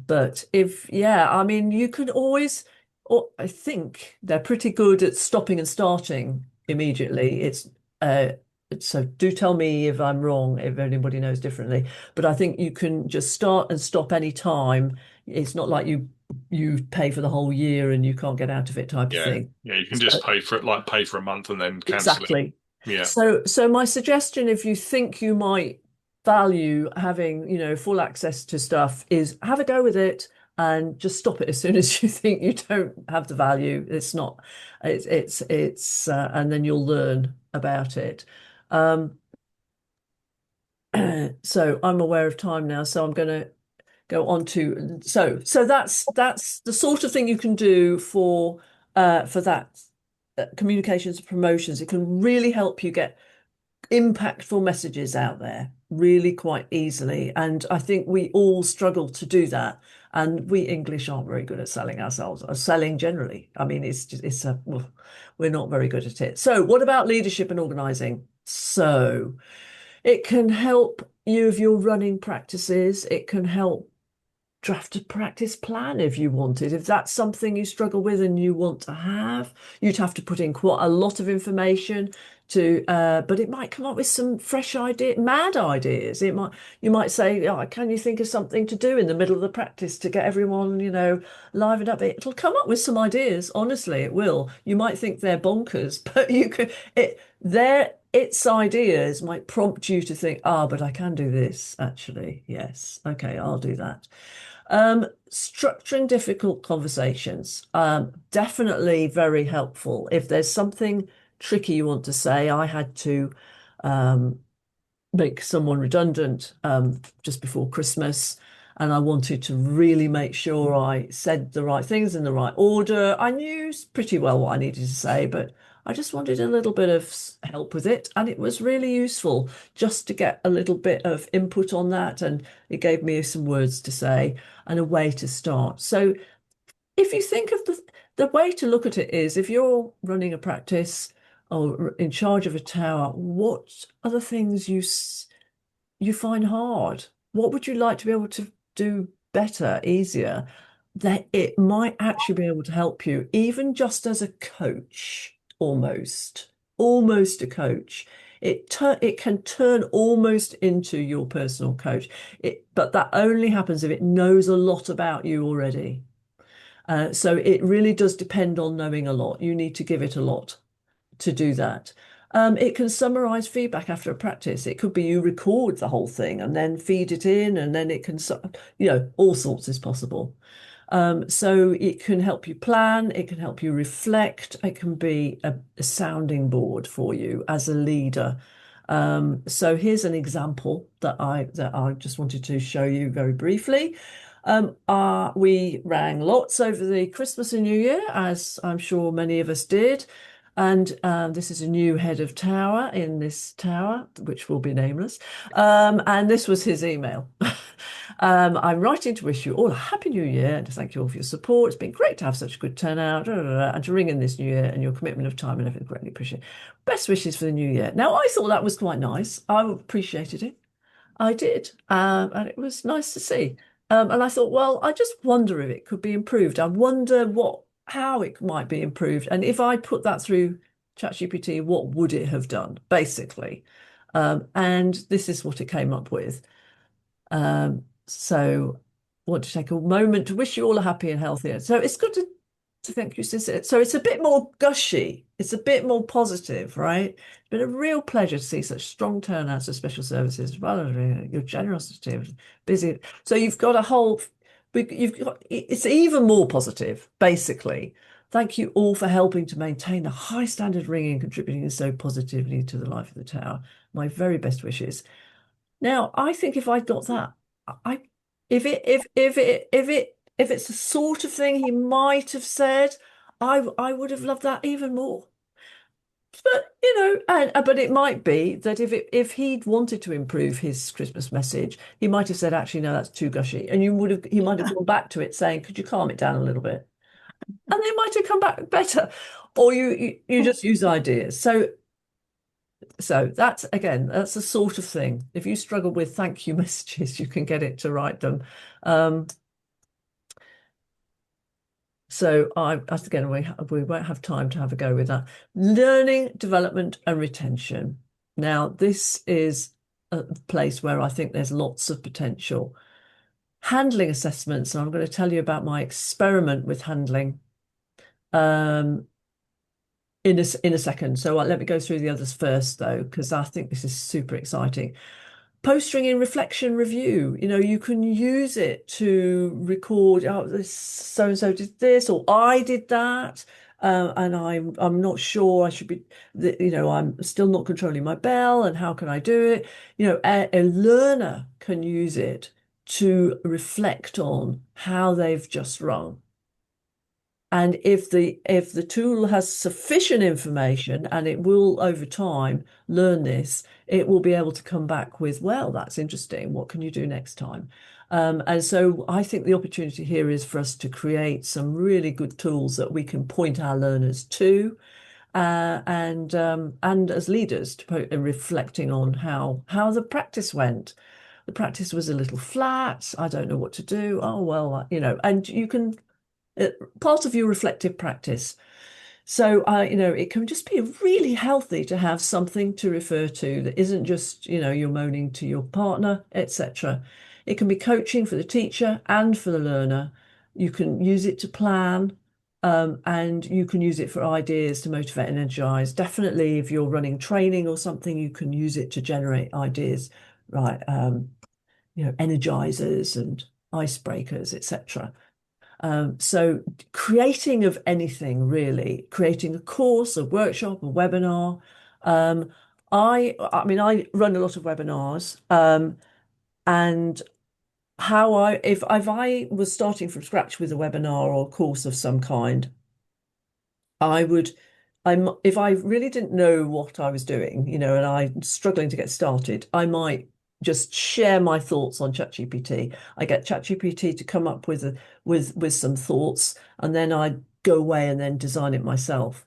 But I mean, you can always, or I think they're pretty good at stopping and starting immediately. It's so do tell me if I'm wrong, if anybody knows differently. But I think you can just start and stop any time. It's not like you pay for the whole year and you can't get out of it type of Yeah, thing. yeah, you can So, just pay for it, like pay for a month and then cancel it. exactly. Yeah, So my suggestion, if you think you might value having, full access to stuff, is have a go with it and just stop it as soon as you think you don't have the value. It's not, and then you'll learn about it. Um, so I'm aware of time now, so I'm going to go on to so that's the sort of thing you can do for that communications and promotions. It can really help you get impactful messages out there really quite easily. And I think we all struggle to do that. And we English aren't very good at selling ourselves or selling generally. I mean, well, we're not very good at it. So what about leadership and organizing? So it can help you if you're running practices. It can help draft a practice plan if you wanted. If that's something you struggle with and you want to have, you'd have to put in quite a lot of information but it might come up with some mad ideas. You might say, oh, can you think of something to do in the middle of the practice to get everyone, livened up? It'll come up with some ideas. Honestly, it will. You might think they're bonkers, but its ideas might prompt you to think, but I can do this, actually. Yes. Okay, I'll do that. Structuring difficult conversations, definitely very helpful. If there's something tricky you want to say, I had to um, make someone redundant just before Christmas, and I wanted to really make sure I said the right things in the right order. I knew pretty well what I needed to say, but I just wanted a little bit of help with it, and it was really useful just to get a little bit of input on that, and it gave me some words to say and a way to start. So if you think of the way to look at it is, if you're running a practice or in charge of a tower, what are the things you find hard? What would you like to be able to do better, easier? That it might actually be able to help you, even just as a coach, almost a coach. It can turn almost into your personal coach. But that only happens if it knows a lot about you already. So it really does depend on knowing a lot. You need to give it a lot to do that. It can summarize feedback after a practice. It could be you record the whole thing and then feed it in, and then it can, all sorts is possible. So it can help you plan, it can help you reflect, it can be a sounding board for you as a leader. So here's an example that I just wanted to show you very briefly. We rang lots over the Christmas and New Year, as I'm sure many of us did. And this is a new head of tower in this tower, which will be nameless. And this was his email. I'm writing to wish you all a happy new year and to thank you all for your support. It's been great to have such a good turnout, and to ring in this new year and your commitment of time and everything greatly appreciate. Best wishes for the new year. Now, I thought that was quite nice. I appreciated it. I did, and it was nice to see. And I thought, well, I just wonder if it could be improved. I wonder how it might be improved, and if I put that through ChatGPT, what would it have done, basically? And this is what it came up with. So I want to take a moment to wish you all a happy and healthy. So it's good to thank you, sister. So it's a bit more gushy. It's a bit more positive, right? It's been a real pleasure to see such strong turnouts of special services, as well as your generosity, busy. So you've got it's even more positive, basically. Thank you all for helping to maintain the high standard ringing and contributing so positively to the life of the tower. My very best wishes. Now, I think if I got that, I if it's the sort of thing he might have said, I would have loved that even more. But but it might be that if he'd wanted to improve his Christmas message, he might have said, actually, no, that's too gushy, and he might have gone back to it saying, could you calm it down a little bit, and they might have come back better, or you just use ideas. So that's the sort of thing. If you struggle with thank you messages, you can get it to write them. So again, we won't have time to have a go with that. Learning, development, and retention. Now, this is a place where I think there's lots of potential. Handling assessments, and I'm going to tell you about my experiment with handling um, in a second. So let me go through the others first, though, because I think this is super exciting. Posturing in reflection review, you can use it to record, oh, this so and so did this, or I did that, and I'm not sure I should be, I'm still not controlling my bell, and how can I do it? A learner can use it to reflect on how they've just rung. And if the tool has sufficient information, and it will over time learn this, it will be able to come back with, well, that's interesting. What can you do next time? And so I think the opportunity here is for us to create some really good tools that we can point our learners to, and as leaders reflecting on how the practice went. The practice was a little flat. I don't know what to do. Oh, well, and you can part of your reflective practice. So, it can just be really healthy to have something to refer to that isn't just, you're moaning to your partner, etc. It can be coaching for the teacher and for the learner. You can use it to plan, and you can use it for ideas to motivate and energize. Definitely, if you're running training or something, you can use it to generate ideas, right? Energizers and icebreakers, etc. So creating of anything really, creating a course, a workshop, a webinar. I mean, I run a lot of webinars, and if I was starting from scratch with a webinar or course of some kind, I would, if I really didn't know what I was doing, and I'm struggling to get started, I might just share my thoughts on ChatGPT. I get ChatGPT to come up with some thoughts, and then I go away and then design it myself.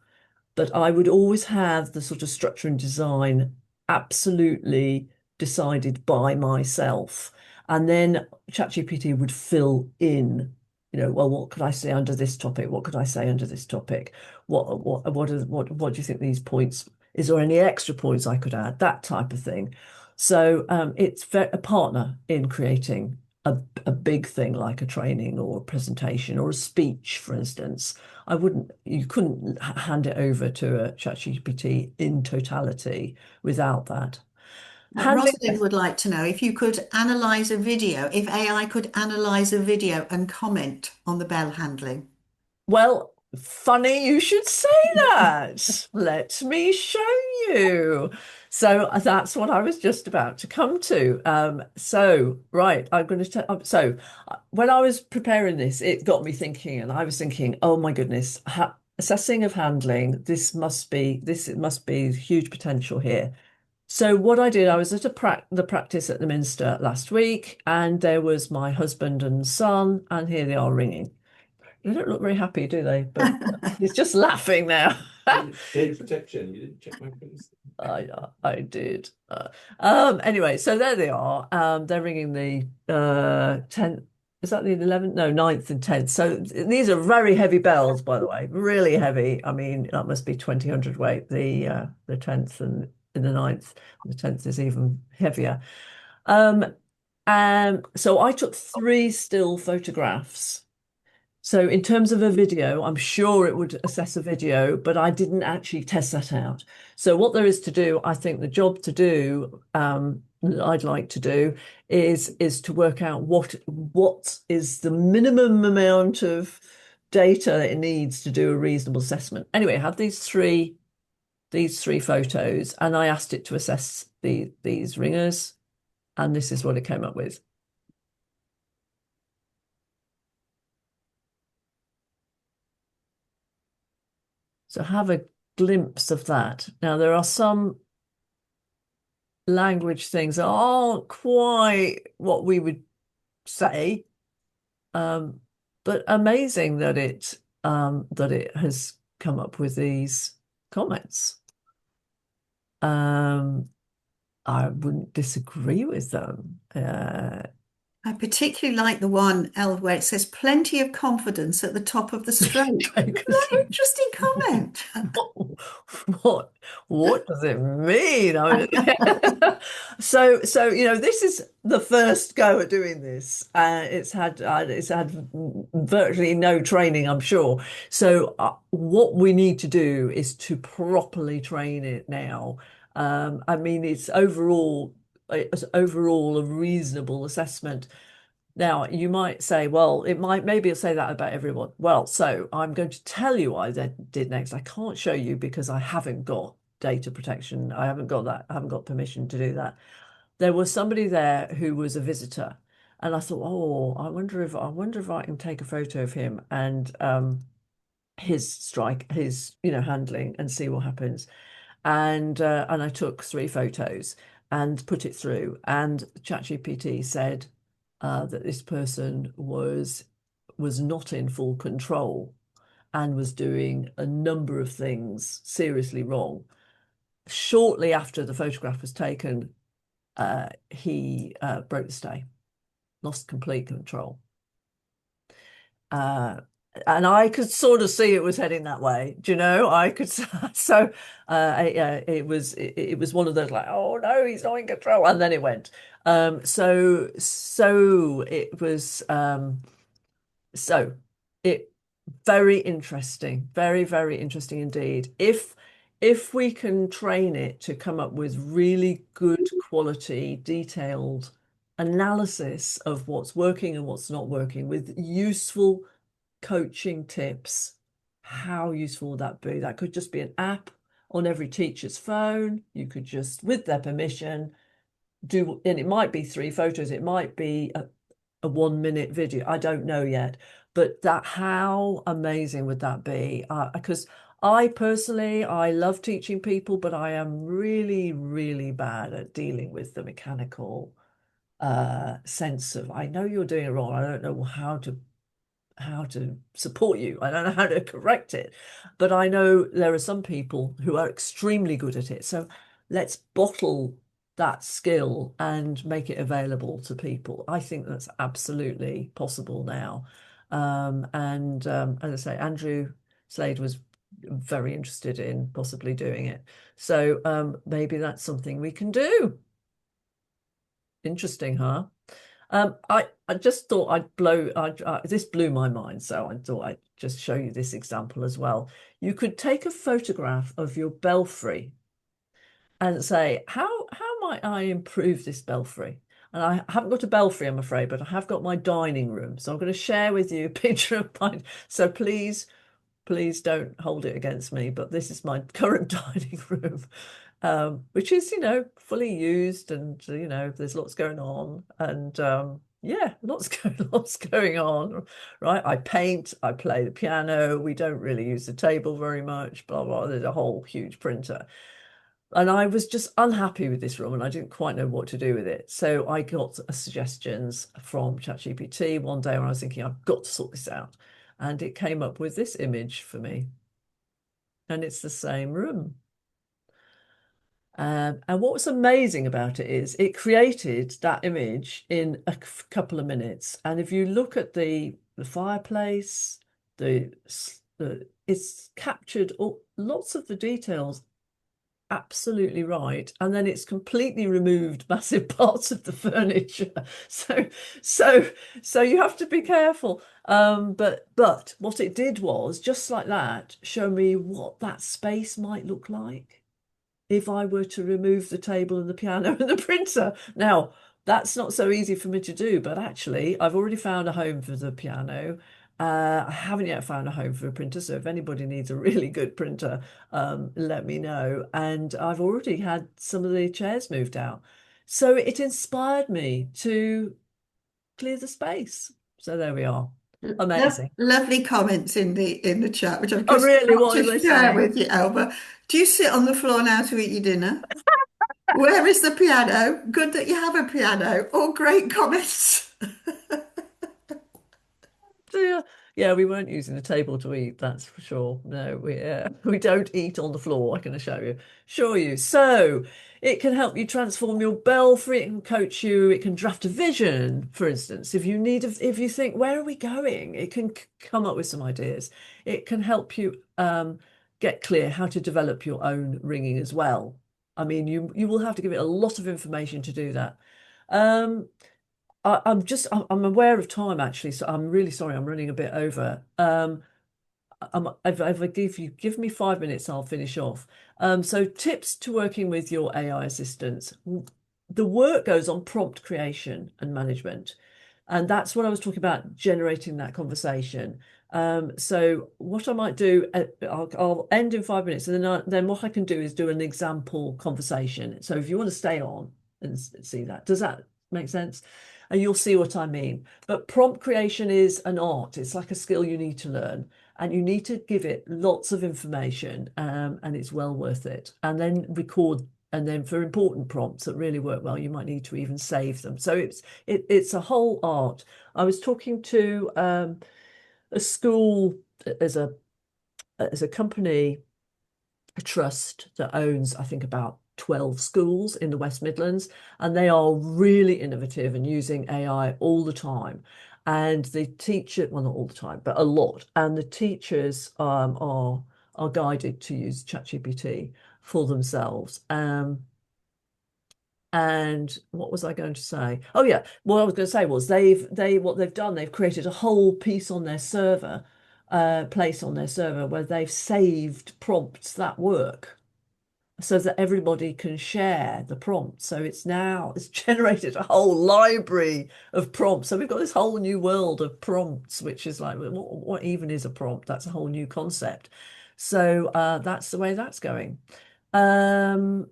But I would always have the sort of structure and design absolutely decided by myself. And then ChatGPT would fill in, well, what could I say under this topic? What could I say under this topic? What do you think these points? Is there any extra points I could add? That type of thing. So it's a partner in creating a big thing like a training or a presentation or a speech, for instance. You couldn't hand it over to a ChatGPT in totality without that. Handling, Rosalind would like to know if you could analyze a video, if AI could analyze a video and comment on the bell handling. well, funny you should say that. Let me show you. So that's what I was just about to come to. Right, I'm going to tell. When I was preparing this, it got me thinking, and I was thinking, oh my goodness, assessing of handling. This must be huge potential here. So what I did, I was at the practice at the Minster last week, and there was my husband and son, and here they are ringing. They don't look very happy, do they? But he's just laughing now. Data protection. You didn't check my face. I did. Anyway, so there they are. They're ringing the 10th. Is that the 11th? No, 9th and 10th. So these are very heavy bells, by the way, really heavy. I mean, that must be 20 hundredweight, the 10th and in the 9th. The 10th is even heavier. So I took 3 still photographs. So in terms of a video, I'm sure it would assess a video, but I didn't actually test that out. So what there is to do, I think the job to do, that I'd like to do is to work out what is the minimum amount of data that it needs to do a reasonable assessment. Anyway, I had these three photos, and I asked it to assess these ringers, and this is what it came up with. So have a glimpse of that. Now, there are some language things that aren't quite what we would say, but amazing that it has come up with these comments. I wouldn't disagree with them. I particularly like the one, Elva, where it says plenty of confidence at the top of the stroke. Isn't that an interesting comment? what what does it mean? I mean, so this is the first go at doing this. It's had virtually no training, I'm sure. So what we need to do is to properly train it now. I mean, it's overall a reasonable assessment. Now, you might say, well, maybe it'll say that about everyone. Well, so I'm going to tell you what I did next. I can't show you because I haven't got data protection. I haven't got that. I haven't got permission to do that. There was somebody there who was a visitor, and I thought, oh, I wonder if I can take a photo of him and his handling and see what happens. And I took 3 photos and put it through, and ChatGPT said that this person was not in full control and was doing a number of things seriously wrong. Shortly after the photograph was taken, he broke the stay, lost complete control. Uh, and I could sort of see it was heading that way. Do you know? I could so it was one of those like, oh no, he's not in control, and then it went. So it was so it very interesting, very, very interesting indeed. If we can train it to come up with really good quality, detailed analysis of what's working and what's not working with useful coaching tips, how useful would that be? That could just be an app on every teacher's phone. You could just, with their permission, do, and it might be 3 photos, it might be a 1 minute video. I don't know yet, but how amazing would that be? Because I personally, I love teaching people, but I am really, really bad at dealing with the mechanical sense of, I know you're doing it wrong. I don't know how to support you. I don't know how to correct it, but I know there are some people who are extremely good at it. So let's bottle that skill and make it available to people. I think that's absolutely possible now. And as I say, Andrew Slade was very interested in possibly doing it. So maybe that's something we can do. Interesting, huh? I just thought this blew my mind, so I thought I'd just show you this example as well. You could take a photograph of your belfry and say, how might I improve this belfry? And I haven't got a belfry, I'm afraid, but I have got my dining room. So I'm going to share with you a picture of mine. So please don't hold it against me, but this is my current dining room, which is, fully used, and there's lots going on, and yeah, lots going on, right? I paint, I play the piano. We don't really use the table very much, blah blah. There's a whole huge printer. And I was just unhappy with this room and I didn't quite know what to do with it. So I got suggestions from ChatGPT one day when I was thinking, I've got to sort this out. And it came up with this image for me. And it's the same room. And what was amazing about it is it created that image in a couple of minutes. And if you look at the fireplace, it's captured lots of the details absolutely right, and then it's completely removed massive parts of the furniture. So you have to be careful. But what it did was just like that show me what that space might look like if I were to remove the table and the piano and the printer. Now, that's not so easy for me to do, but actually, I've already found a home for the piano. I haven't yet found a home for a printer, so if anybody needs a really good printer, let me know. And I've already had some of the chairs moved out. So it inspired me to clear the space. So there we are. Amazing. Lovely comments in the chat, which I've Oh, just really? got What to are they share saying? with you, Elva. Do you sit on the floor now to eat your dinner? Where is the piano? Good that you have a piano. All great comments. Yeah, yeah, we weren't using the table to eat, that's for sure. No, we don't eat on the floor, I can assure you. So it can help you transform your belfry, it can coach you, it can draft a vision, for instance. If you think, where are we going? It can come up with some ideas. It can help you get clear how to develop your own ringing as well. I mean, you will have to give it a lot of information to do that. Um, I'm aware of time actually, so I'm really sorry I'm running a bit over. If I give me 5 minutes, I'll finish off. So tips to working with your AI assistants. The work goes on prompt creation and management. And that's what I was talking about, generating that conversation. So what I might do, I'll end in 5 minutes, and then what I can do is do an example conversation. So if you want to stay on and see that, does that make sense? And you'll see what I mean. But prompt creation is an art. It's like a skill you need to learn, and you need to give it lots of information, and it's well worth it. And then record. And then for important prompts that really work well, you might need to even save them. So it's a whole art. I was talking to a school as a company, a trust that owns, I think, about 12 schools in the West Midlands, and they are really innovative and using AI all the time. And the teacher, well, not all the time, but a lot. And the teachers are guided to use ChatGPT for themselves. And what was I going to say? Oh yeah, what I was going to say was what they've done, they've created a whole piece on their server, place on their server where they've saved prompts that work so that everybody can share the prompt. So it's generated a whole library of prompts. So we've got this whole new world of prompts, which is like, what even is a prompt? That's a whole new concept. So that's the way that's going. I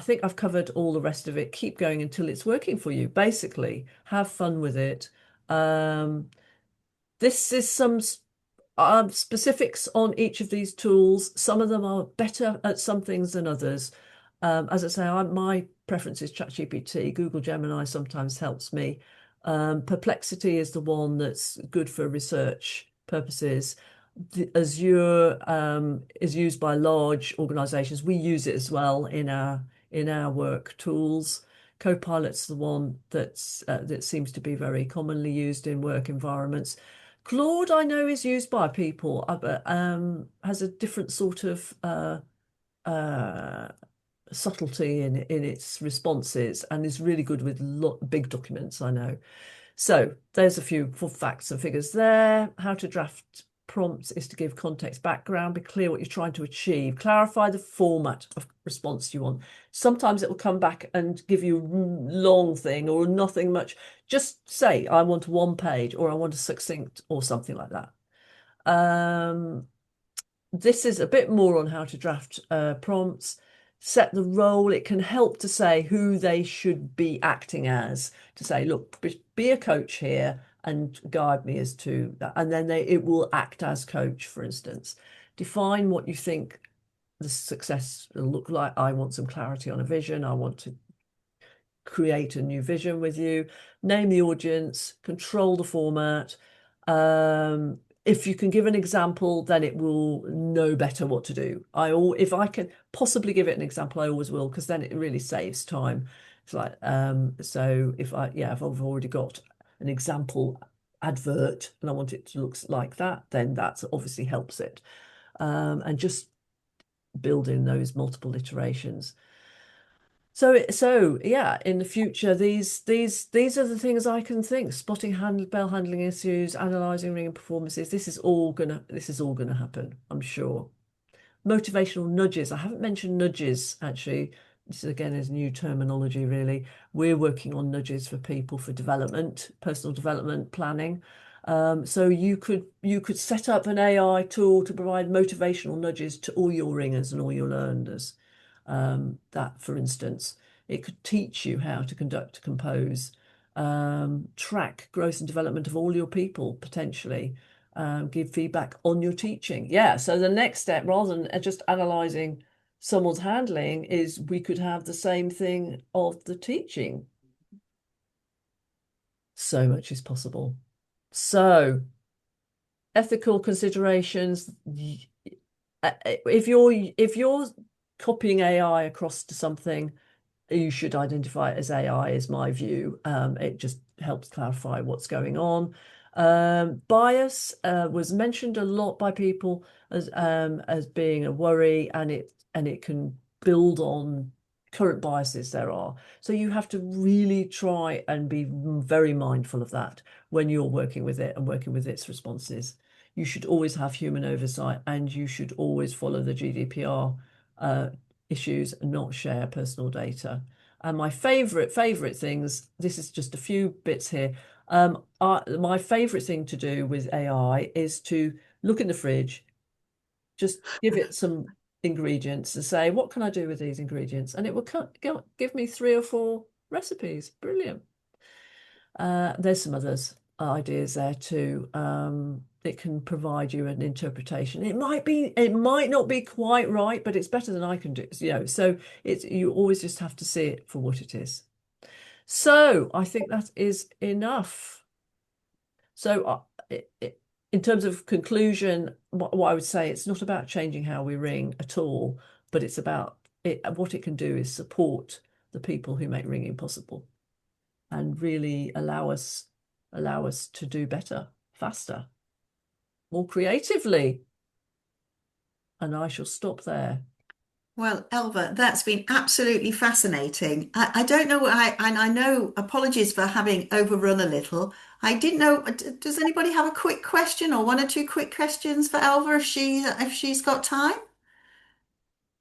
think I've covered all the rest of it. Keep going until it's working for you. Basically, have fun with it. Um, this is some specifics on each of these tools. Some of them are better at some things than others. As I say, my preference is ChatGPT. Google Gemini sometimes helps me. Perplexity is the one that's good for research purposes. Azure is used by large organizations. We use it as well in our work tools. Copilot's the one that seems to be very commonly used in work environments. Claude, I know, is used by people, but has a different sort of uh, subtlety in its responses, and is really good with big documents, I know. So there's a few facts and figures there. How to draft prompts is to give context, background, be clear what you're trying to achieve, clarify the format of response you want. Sometimes it will come back and give you a long thing or nothing much. Just say, I want a 1 page or I want a succinct or something like that. This is a bit more on how to draft prompts. Set the role. It can help to say who they should be acting as, to say, look, be a coach here and guide me as to that. And then it will act as coach, for instance. Define what you think the success will look like. I want some clarity on a vision. I want to create a new vision with you. Name the audience, control the format. If you can give an example, then it will know better what to do. If I can possibly give it an example, I always will, because then it really saves time. It's like, so if I've already got an example advert and I want it to look like that, then that obviously helps it. And just build in those multiple iterations. So yeah, in the future, these are the things I can think: spotting bell handling issues, analysing ringing performances. This is all gonna happen, I'm sure. Motivational nudges. I haven't mentioned nudges actually. This again is new terminology, really. We're working on nudges for people for development, personal development, planning. So you could set up an AI tool to provide motivational nudges to all your ringers and all your learners. That, for instance, it could teach you how to conduct, compose, track growth and development of all your people, potentially, give feedback on your teaching. Yeah, so the next step, rather than just analysing someone's handling, is we could have the same thing of the teaching. So much is possible. So ethical considerations. If you're copying AI across to something, you should identify it as AI, is my view. It just helps clarify what's going on. Bias was mentioned a lot by people as being a worry, and it can build on current biases there are. So you have to really try and be very mindful of that when you're working with it and working with its responses. You should always have human oversight, and you should always follow the GDPR issues and not share personal data. And my favorite things, this is just a few bits here. My favorite thing to do with AI is to look in the fridge, just give it some ingredients and say, what can I do with these ingredients? And it will give me 3 or 4 recipes. Brilliant. There's some others ideas there too. It can provide you an interpretation. It might not be quite right, but it's better than I can do. So you always just have to see it for what it is. So I think that is enough. So in terms of conclusion, what I would say, it's not about changing how we ring at all, but it's about what it can do is support the people who make ringing possible, and really allow us to do better, faster, more creatively. And I shall stop there. Well, Elva, that's been absolutely fascinating. I don't know, and I know, apologies for having overrun a little. I didn't know, does anybody have a quick question or 1 or 2 quick questions for Elva if she's got time?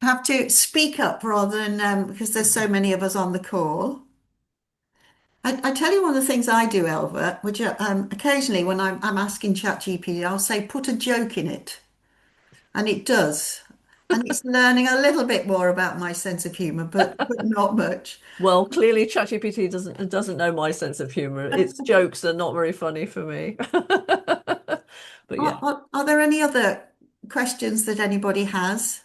Have to speak up rather than, because there's so many of us on the call. I tell you one of the things I do, Elva, which occasionally when I'm asking ChatGPT, I'll say, put a joke in it. And it does. And it's learning a little bit more about my sense of humor, but not much. Well, clearly ChatGPT doesn't know my sense of humor. Its jokes are not very funny for me. But yeah. Are there any other questions that anybody has?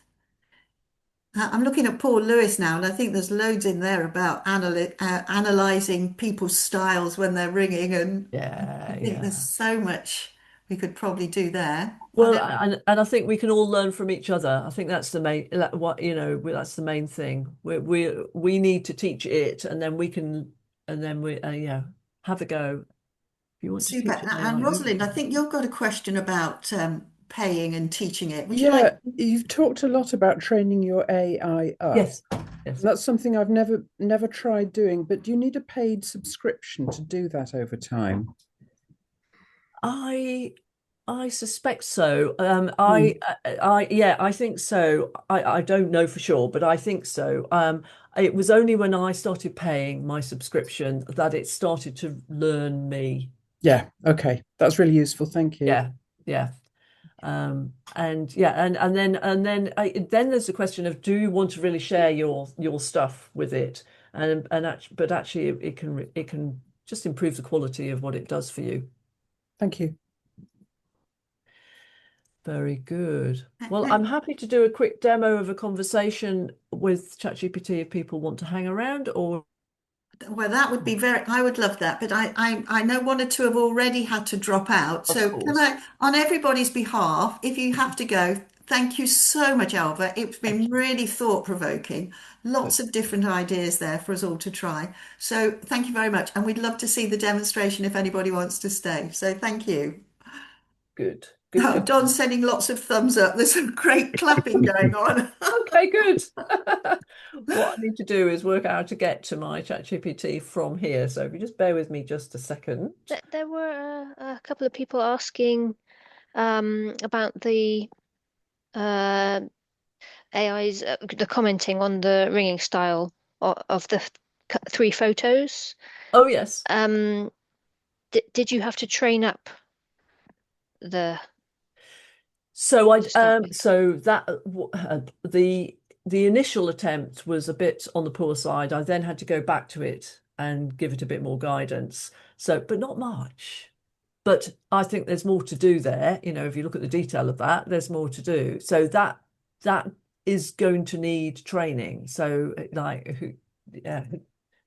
I'm looking at Paul Lewis now, and I think there's loads in there about analyzing people's styles when they're ringing, and I think there's so much we could probably do there. Well, and I think we can all learn from each other. I think that's the main that's the main thing. We need to teach it, and then we have a go. If you want to Super. teach it And Rosalind, I think you've got a question about paying and teaching it. Would you Yeah, like? you've talked a lot about training your AI up. Yes. That's something I've never tried doing, but do you need a paid subscription to do that over time? I suspect so. I think so. I don't know for sure, but I think so. It was only when I started paying my subscription that it started to learn me. Yeah, okay. That's really useful. Thank you. Yeah. And then there's the question of, do you want to really share your stuff with it? But actually it can just improve the quality of what it does for you. Thank you. Very good. Well, I'm happy to do a quick demo of a conversation with ChatGPT if people want to hang around, or Well, that would be I would love that, but I know 1 or 2 have already had to drop out. Of So can course. on everybody's behalf, if you have to go, thank you so much, Elva. It's been really thought-provoking. Lots of different ideas there for us all to try. So thank you very much. And we'd love to see the demonstration if anybody wants to stay. So thank you. Good. Oh, Don's sending lots of thumbs up. There's some great clapping going on. Okay, good. What I need to do is work out how to get to my ChatGPT from here. So if you just bear with me just a second. There were a couple of people asking about the AI's the commenting on the ringing style of the 3 photos. Oh yes. Did you have to train up the? So the initial attempt was a bit on the poor side. I then had to go back to it and give it a bit more guidance. So, but not much. But I think there's more to do there. If you look at the detail of that, there's more to do. So that is going to need training. So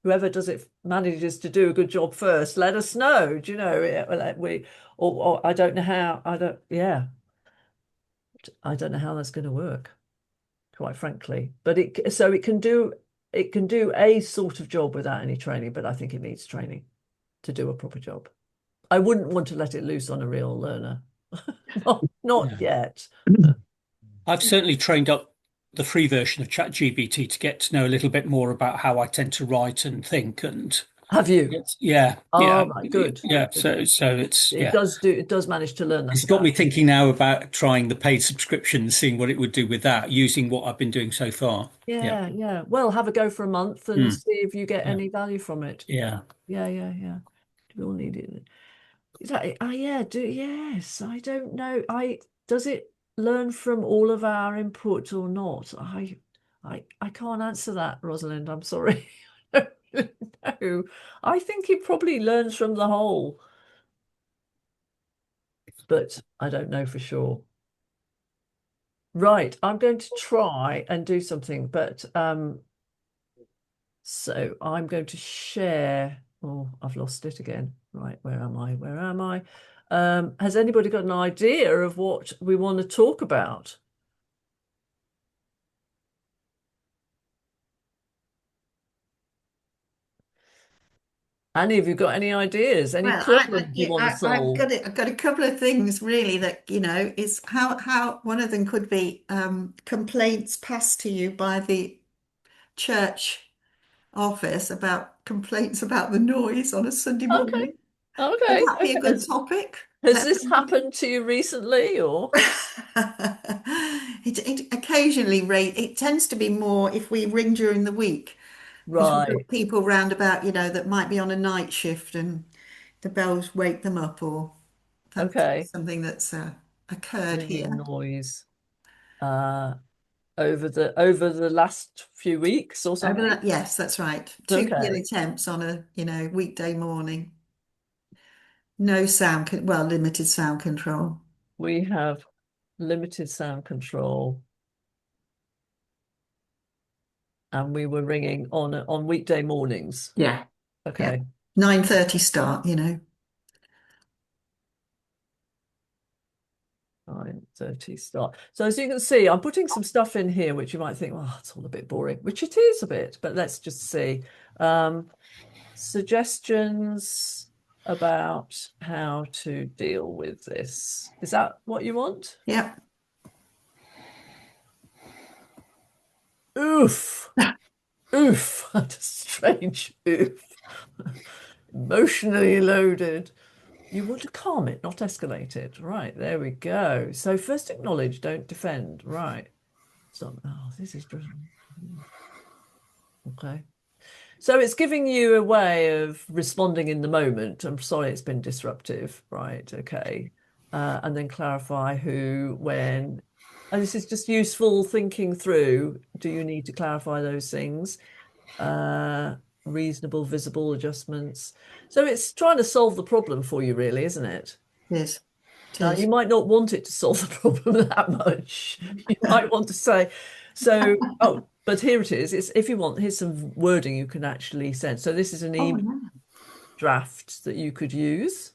whoever does it manages to do a good job first, let us know. Do you know, or I don't know how, yeah, I don't know how that's going to work, quite frankly. But it can do a sort of job without any training, but I think it needs training to do a proper job. I wouldn't want to let it loose on a real learner. Not yet. I've certainly trained up the free version of ChatGPT to get to know a little bit more about how I tend to write and think. And Have you? yeah, Oh, right, good. yeah. So it's it does manage to learn that. It's got me thinking now about trying the paid subscription, seeing what it would do with that, using what I've been doing so far. Yeah. Well, have a go for a month and see if you get any value from it. Yeah. We all need it. Yes. I don't know. Does it learn from all of our input or not? I can't answer that, Rosalind. I'm sorry. No. I think it probably learns from the whole, but I don't know for sure. Right, I'm going to try and do something, but so I'm going to share. Oh, I've lost it again. Right, where am I? Where am I? Has anybody got an idea of what we want to talk about? Annie, have you got any ideas? Any problems you want to solve? I've got a couple of things really that, is how one of them could be complaints passed to you by the church office about complaints about the noise on a Sunday morning. Would Okay. that be a good topic? Has this happened to you recently, or? It occasionally it tends to be more if we ring during the week. Because we've Right. got people round about, that might be on a night shift and the bells wake them up, or that's Okay. something that's occurred Ringing here. noise over the last few weeks or something. Yes, that's right. 2 attempts on a, weekday morning. No sound, limited sound control. We have limited sound control. And we were ringing on weekday mornings. Yeah. Okay. 9:30 start, 9:30 start. So as you can see, I'm putting some stuff in here which you might think, well, it's all a bit boring, which it is a bit, but let's just see. Suggestions about how to deal with this. Is that what you want? Yep. Oof. Oof. That's a strange oof. Emotionally loaded. You want to calm it, not escalate it. Right, there we go. So first acknowledge, don't defend. Right. So, this is okay. So it's giving you a way of responding in the moment. I'm sorry it's been disruptive. Right, okay. And then clarify who, when. And this is just useful thinking through. Do you need to clarify those things? Reasonable, visible adjustments. So it's trying to solve the problem for you, really, isn't it? Yes. Now, you might not want it to solve the problem that much. You might want to say, so, but here it is. It's if you want, here's some wording you can actually send. So this is an email draft that you could use.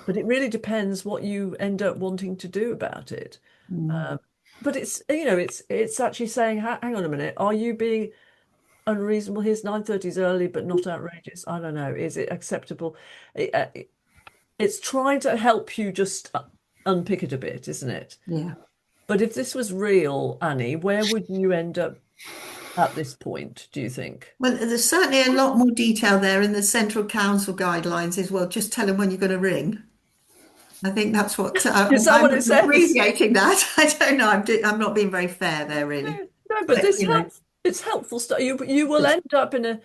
But it really depends what you end up wanting to do about it. But it's actually saying, hang on a minute, are you being unreasonable? Here's 9:30 is early, but not outrageous. I don't know. Is it acceptable? It's trying to help you just unpick it a bit, isn't it? Yeah. But if this was real, Annie, where would you end up at this point, do you think? Well, there's certainly a lot more detail there in the Central Council guidelines as well. Just tell them when you're going to ring. I think that's what Is that what it says? Abbreviating that. I don't know. I'm not being very fair there, really. No, but it's helpful stuff. You will end up in a.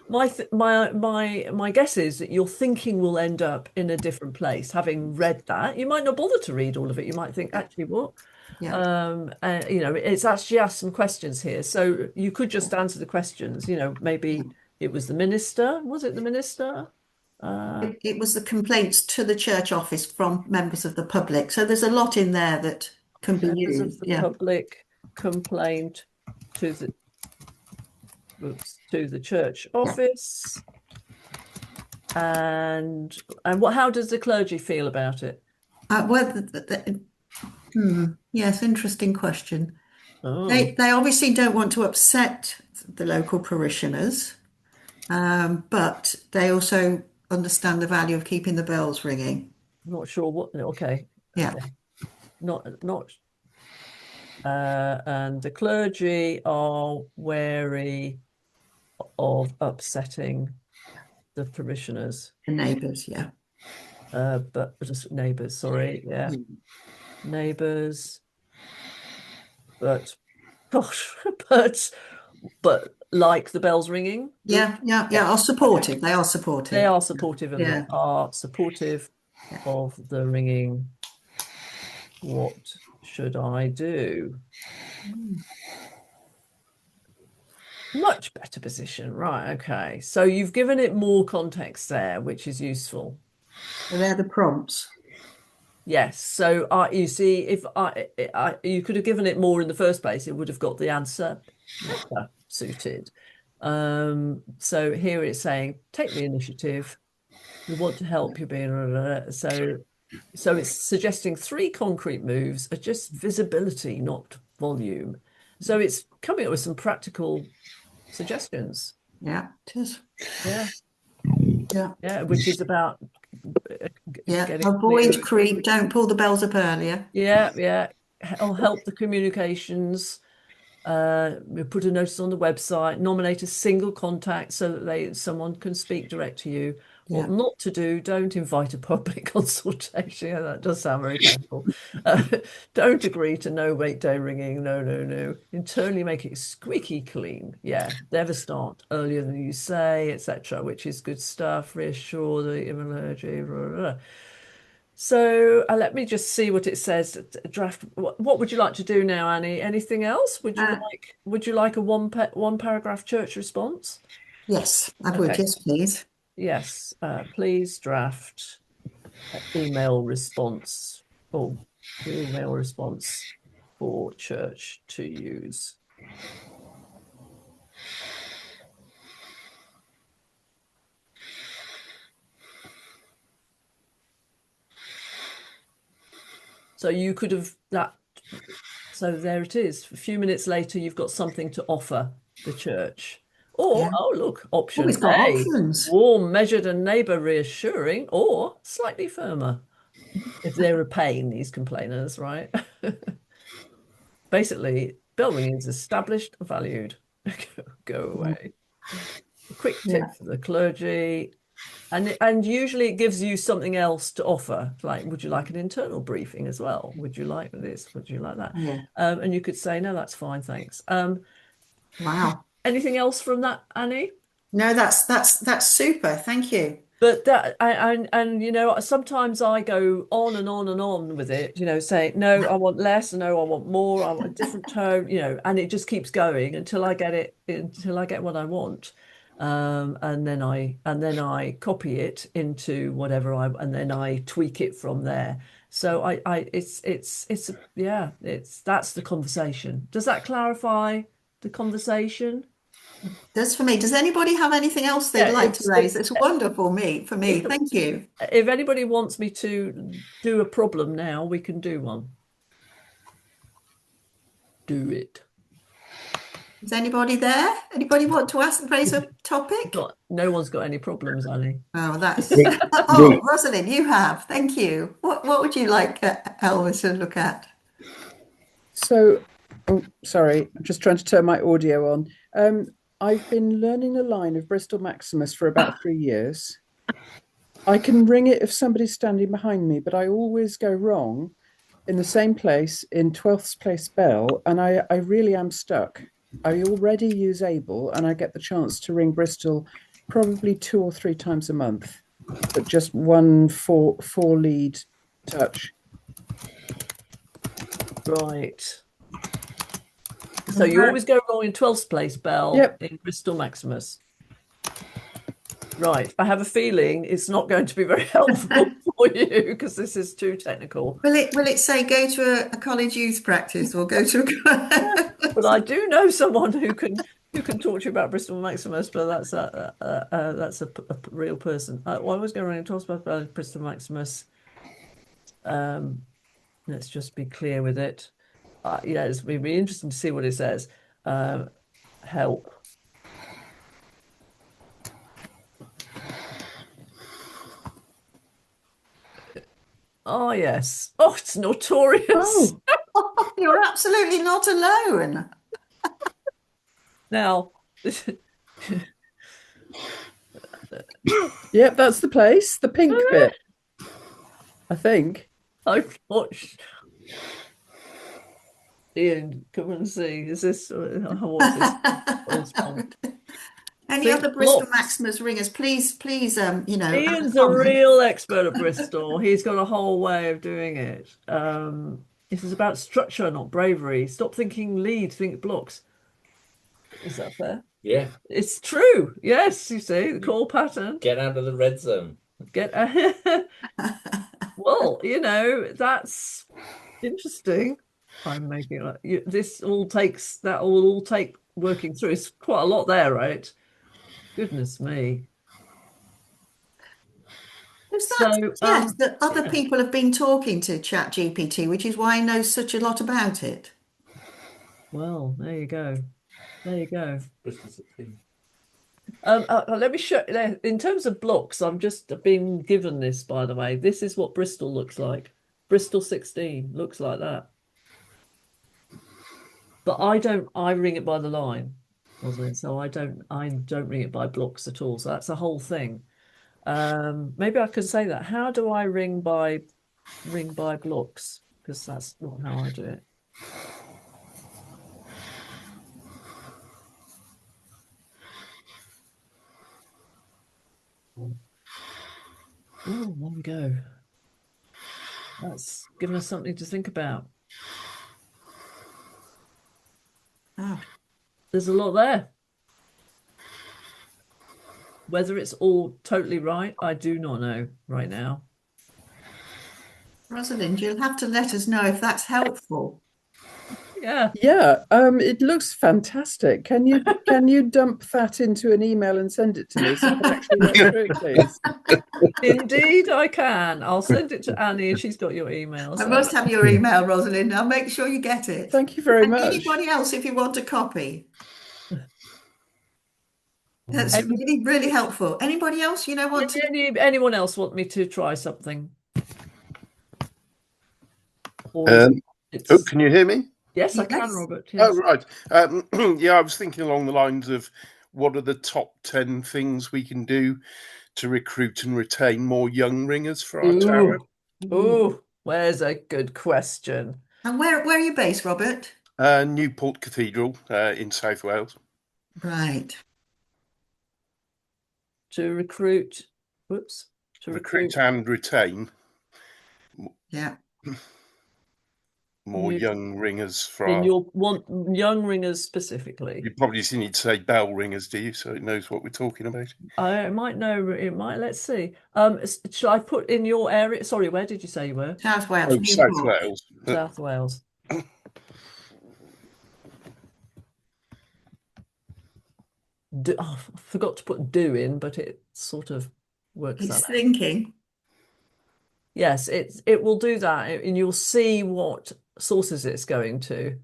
My guess is that your thinking will end up in a different place. Having read that, you might not bother to read all of it. You might think, actually, what? Yeah. It's actually asked some questions here, so you could just answer the questions. Maybe it was the minister. Was it the minister? It was the complaints to the church office from members of the public. So there's a lot in there that can be Members used. of the public complained to to the church office. And how does the clergy feel about it? Well, yes, interesting question. Oh, They obviously don't want to upset the local parishioners, but they also understand the value of keeping the bells ringing. I'm not sure what. Okay, Yeah. okay. Not. And the clergy are wary of upsetting the parishioners. The neighbours, yeah. But just neighbours, sorry, yeah, neighbours. But gosh, but like the bells ringing. Yeah, are supportive. They are supportive. They are supportive, and Yeah. they are supportive of the ringing. What should I do? Much better position, right? Okay, so you've given it more context there, which is useful. So they're the prompts. Yes. So you see, if you could have given it more in the first place, it would have got the answer better suited. So here it's saying, take the initiative. We want to help you being so it's suggesting 3 concrete moves are just visibility, not volume. So it's coming up with some practical suggestions. Yeah, it is. Yeah. Yeah. Yeah, which is about avoid creep, don't pull the bells up earlier. Yeah. It'll help the communications. We put a notice on the website, nominate a single contact so that someone can speak direct to you. What not to do, don't invite a public consultation. Yeah, that does sound very painful. Don't agree to no weekday ringing. No. Internally make it squeaky clean. Yeah, never start earlier than you say, etc., which is good stuff. Reassure the allergy. Blah, blah, blah. So let me just see what it says. Draft. What would you like to do now, Annie? Anything else? Would you like a one paragraph church response? Yes, I would. Yes, please. Yes, please draft email response. Oh, email response for church to use. So you could have that. So there it is. A few minutes later, you've got something to offer the church. Or, oh, look, option it's got A, options. warm, measured and neighbour reassuring, or slightly firmer. If they're a pain, these complainers, right? Basically, bell ringing is established, valued. Go away. A quick tip for the clergy. And usually it gives you something else to offer. Like, would you like an internal briefing as well? Would you like this? Would you like that? Yeah. And you could say, no, that's fine, thanks. Wow. Anything else from that, Annie? No, that's super. Thank you. But that and sometimes I go on and on and on with it, say, no, I want less, no, I want more, I want a different tone, and it just keeps going until I get what I want. And then I copy it into whatever and then I tweak it from there. So that's the conversation. Does that clarify the conversation? Does for me. Does anybody have anything else they'd like to raise? It's wonderful for me. Thank you. If anybody wants me to do a problem now, we can do one. Do it. Is anybody there? Anybody want to raise a topic? No one's got any problems, Annie. Oh, that's oh, Rosalind, you have. Thank you. What would you like Elva to look at? So, sorry, I'm just trying to turn my audio on. I've been learning a line of Bristol Maximus for about 3 years. I can ring it if somebody's standing behind me, but I always go wrong in the same place in 12th place bell, and I really am stuck. I already use Able, and I get the chance to ring Bristol probably 2 or 3 times a month, but just one four lead touch. Right. So you always go wrong in 12th place bell in Bristol Maximus. Right. I have a feeling it's not going to be very helpful for you because this is too technical. Will it say go to a college youth practice or go to But I do know someone who can who can talk to you about Bristol Maximus, but that's a real person. I was going to talk about Bristol Maximus. Let's just be clear with it. Yeah, it's going to be interesting to see what it says. Help. Oh, yes. Oh, it's notorious. Oh, You're absolutely not alone. Now, yep, that's the place. The pink bit, I think. I've watched. Ian, come and see. Is this what's this correspond? Any Think other Bristol blocks. Maximus ringers, please, add Ian's a a comment. real expert at Bristol. He's got a whole way of doing it. This is about structure, not bravery. Stop thinking lead, think blocks. Is that fair? Yeah. It's true. Yes, you see the call pattern. Get out of the red zone. Well, that's interesting. I'm making this all takes that will all take working through. It's quite a lot there, right? Goodness me. Yes, that other people have been talking to ChatGPT, which is why I know such a lot about it. Well, there you go. There you go. Bristol 16. Let me show. In terms of blocks, I've just been given this, by the way. This is what Bristol looks like. Bristol 16 looks like that. But I ring it by the line, so I don't ring it by blocks at all. So that's a whole thing. Maybe I could say that. How do I ring by blocks? Because that's not how I do it. Oh, there we go. That's given us something to think about. Oh. There's a lot there. Whether it's all totally right, I do not know right now. Rosalind, you'll have to let us know if that's helpful. Yeah. Yeah, it looks fantastic. Can you dump that into an email and send it to me so I can actually work through it, please? Indeed, I can. I'll send it to Annie and she's got your email. I must have your email, Rosalind. I'll make sure you get it. Thank you very much. Anybody else, if you want a copy. That's really, really helpful. Anybody else, want to? Anyone else want me to try something? Can you hear me? Yes, I can, Robert. Yes. Oh, right. Yeah, I was thinking along the lines of what are the top 10 things we can do to recruit and retain more young ringers for our tower? Oh, where's a good question? And where are you based, Robert? Newport Cathedral in South Wales. Right. To recruit and retain. Yeah. More young ringers for and you'll want young ringers specifically. You probably need to say bell ringers, do you? So it knows what we're talking about. I might know. It might. Let's see. Shall I put in your area? Sorry, where did you say you were? South Wales. Oh, South Wales. South Wales. I forgot to put do in, but it sort of works out. It's thinking. Yes, it will do that, and you'll see what sources it's going to.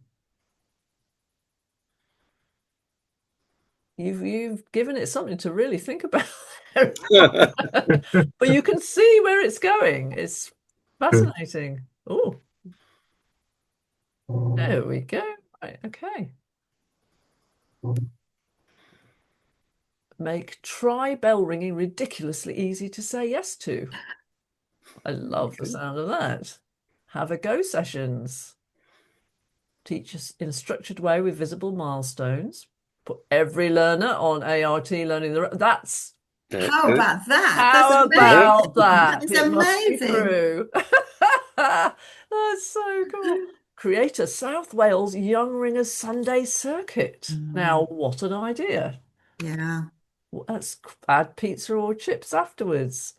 You've given it something to really think about. But you can see where it's going. It's fascinating. Oh, there we go. Right, okay. Try bell ringing ridiculously easy to say yes to. I love the sound of that. Have a go sessions. Teach us in a structured way with visible milestones. Put every learner on ART learning that's how about that? How about that? That's amazing. True. That's so cool. Create a South Wales Young Ringers Sunday circuit. Now, what an idea. Yeah. Let's add pizza or chips afterwards.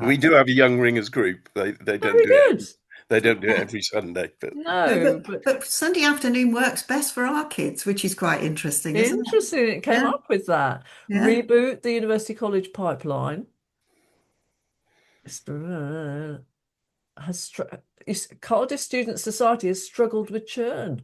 We do have a young ringers group. They don't Very do good. it. They don't do it every Sunday, but No, but But Sunday afternoon works best for our kids, which is quite interesting, isn't it? interesting. It came Yeah, up with that. yeah. Reboot the University College pipeline. Has Cardiff Student Society has struggled with churn.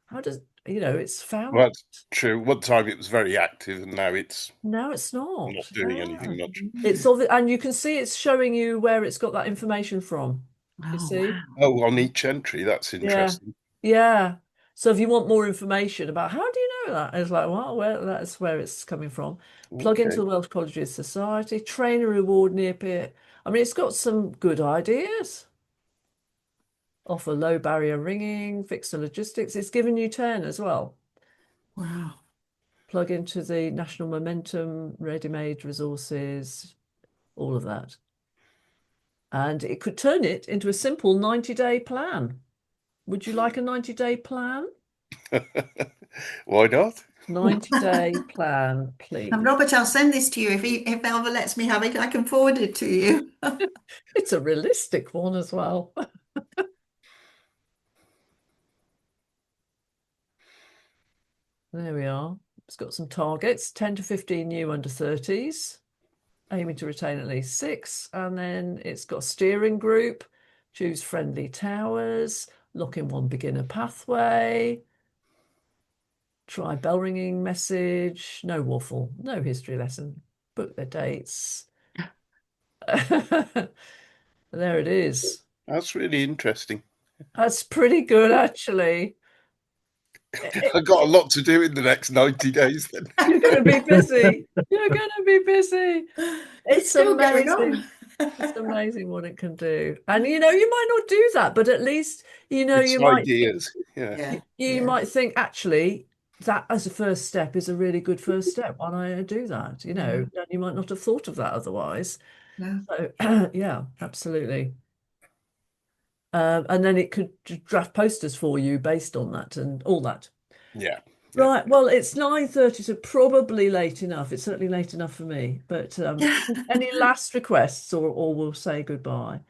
How does it's found well, that's true. One time it was very active, and now it's no, it's not not. doing Yeah. anything much. It's all and you can see it's showing you where it's got that information from. You Oh, see? wow. Oh, on each entry, that's Yeah. interesting. Yeah. So if you want more information about how do you know that? It's like, well, that's where it's coming from. Plug into Okay. the Welsh Colleges Society, trainer reward near peer. I mean, it's got some good ideas. Offer low barrier ringing, fix the logistics. It's given you 10 as well. Wow. Plug into the national momentum, ready-made resources, all of that. And it could turn it into a simple 90-day plan. Would you like a 90-day plan? Why not? 90-day plan, And please. Robert, I'll send this to you if Elva lets me have it. I can forward it to you. It's a realistic one as well. There we are. It's got some targets, 10 to 15 new under 30s, aiming to retain at least 6. And then it's got a steering group, choose friendly towers, lock in one beginner pathway, try Bellringing message, no waffle, no history lesson, book their dates. There it is. That's really interesting. That's pretty good, actually. I've got a lot to do in the next 90 days then. You're going to be busy. You're going to be busy. It's still going amazing. on. It's amazing what it can do. And you might not do that, but at least It's you might ideas. Yeah. you might think actually that as a first step is a really good first step. Why don't I do that? And you might not have thought of that otherwise. Yeah. So yeah, absolutely. And then it could draft posters for you based on that and all that. Yeah. Right. Well, it's 9:30, so probably late enough. It's certainly late enough for me. But any last requests, or we'll say goodbye.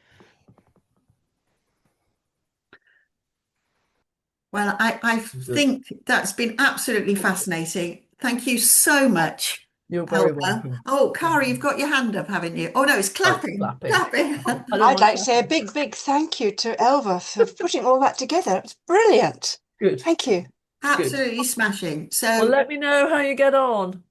Well, I think that's been absolutely fascinating. Thank you so much, You're very Elva. welcome. Oh, Kari, you've got your hand up, haven't you? Oh no, it's clapping. Clapping. Clapping. I don't I'd like mind to say a big, big thank you to Elva for putting all that together. It's brilliant. Good. Thank you. Absolutely smashing. Well, So let me know how you get on.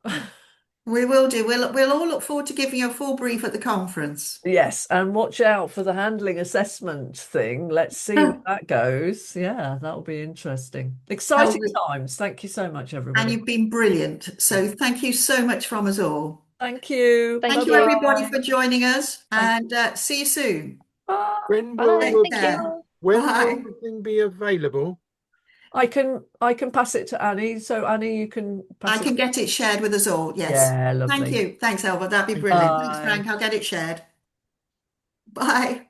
we will do. We'll all look forward to giving you a full brief at the conference. Yes, and watch out for the handling assessment thing. Let's see where that goes. Yeah, that'll be interesting. Exciting times. Thank you so much, And everybody. you've been brilliant. So thank you so much from us all. Thank you. Thank you, everybody, for joining us, and see you soon. Bye. When Bye. will Thank care. you. when Bye. will the thing be available? I can pass it to Annie. So Annie, you can pass I it. can get it shared with us all. Yes. Yeah, Thank lovely. you. Thanks, Elva. That'd be brilliant. Thanks, Bye. Frank. I'll get it shared. Bye.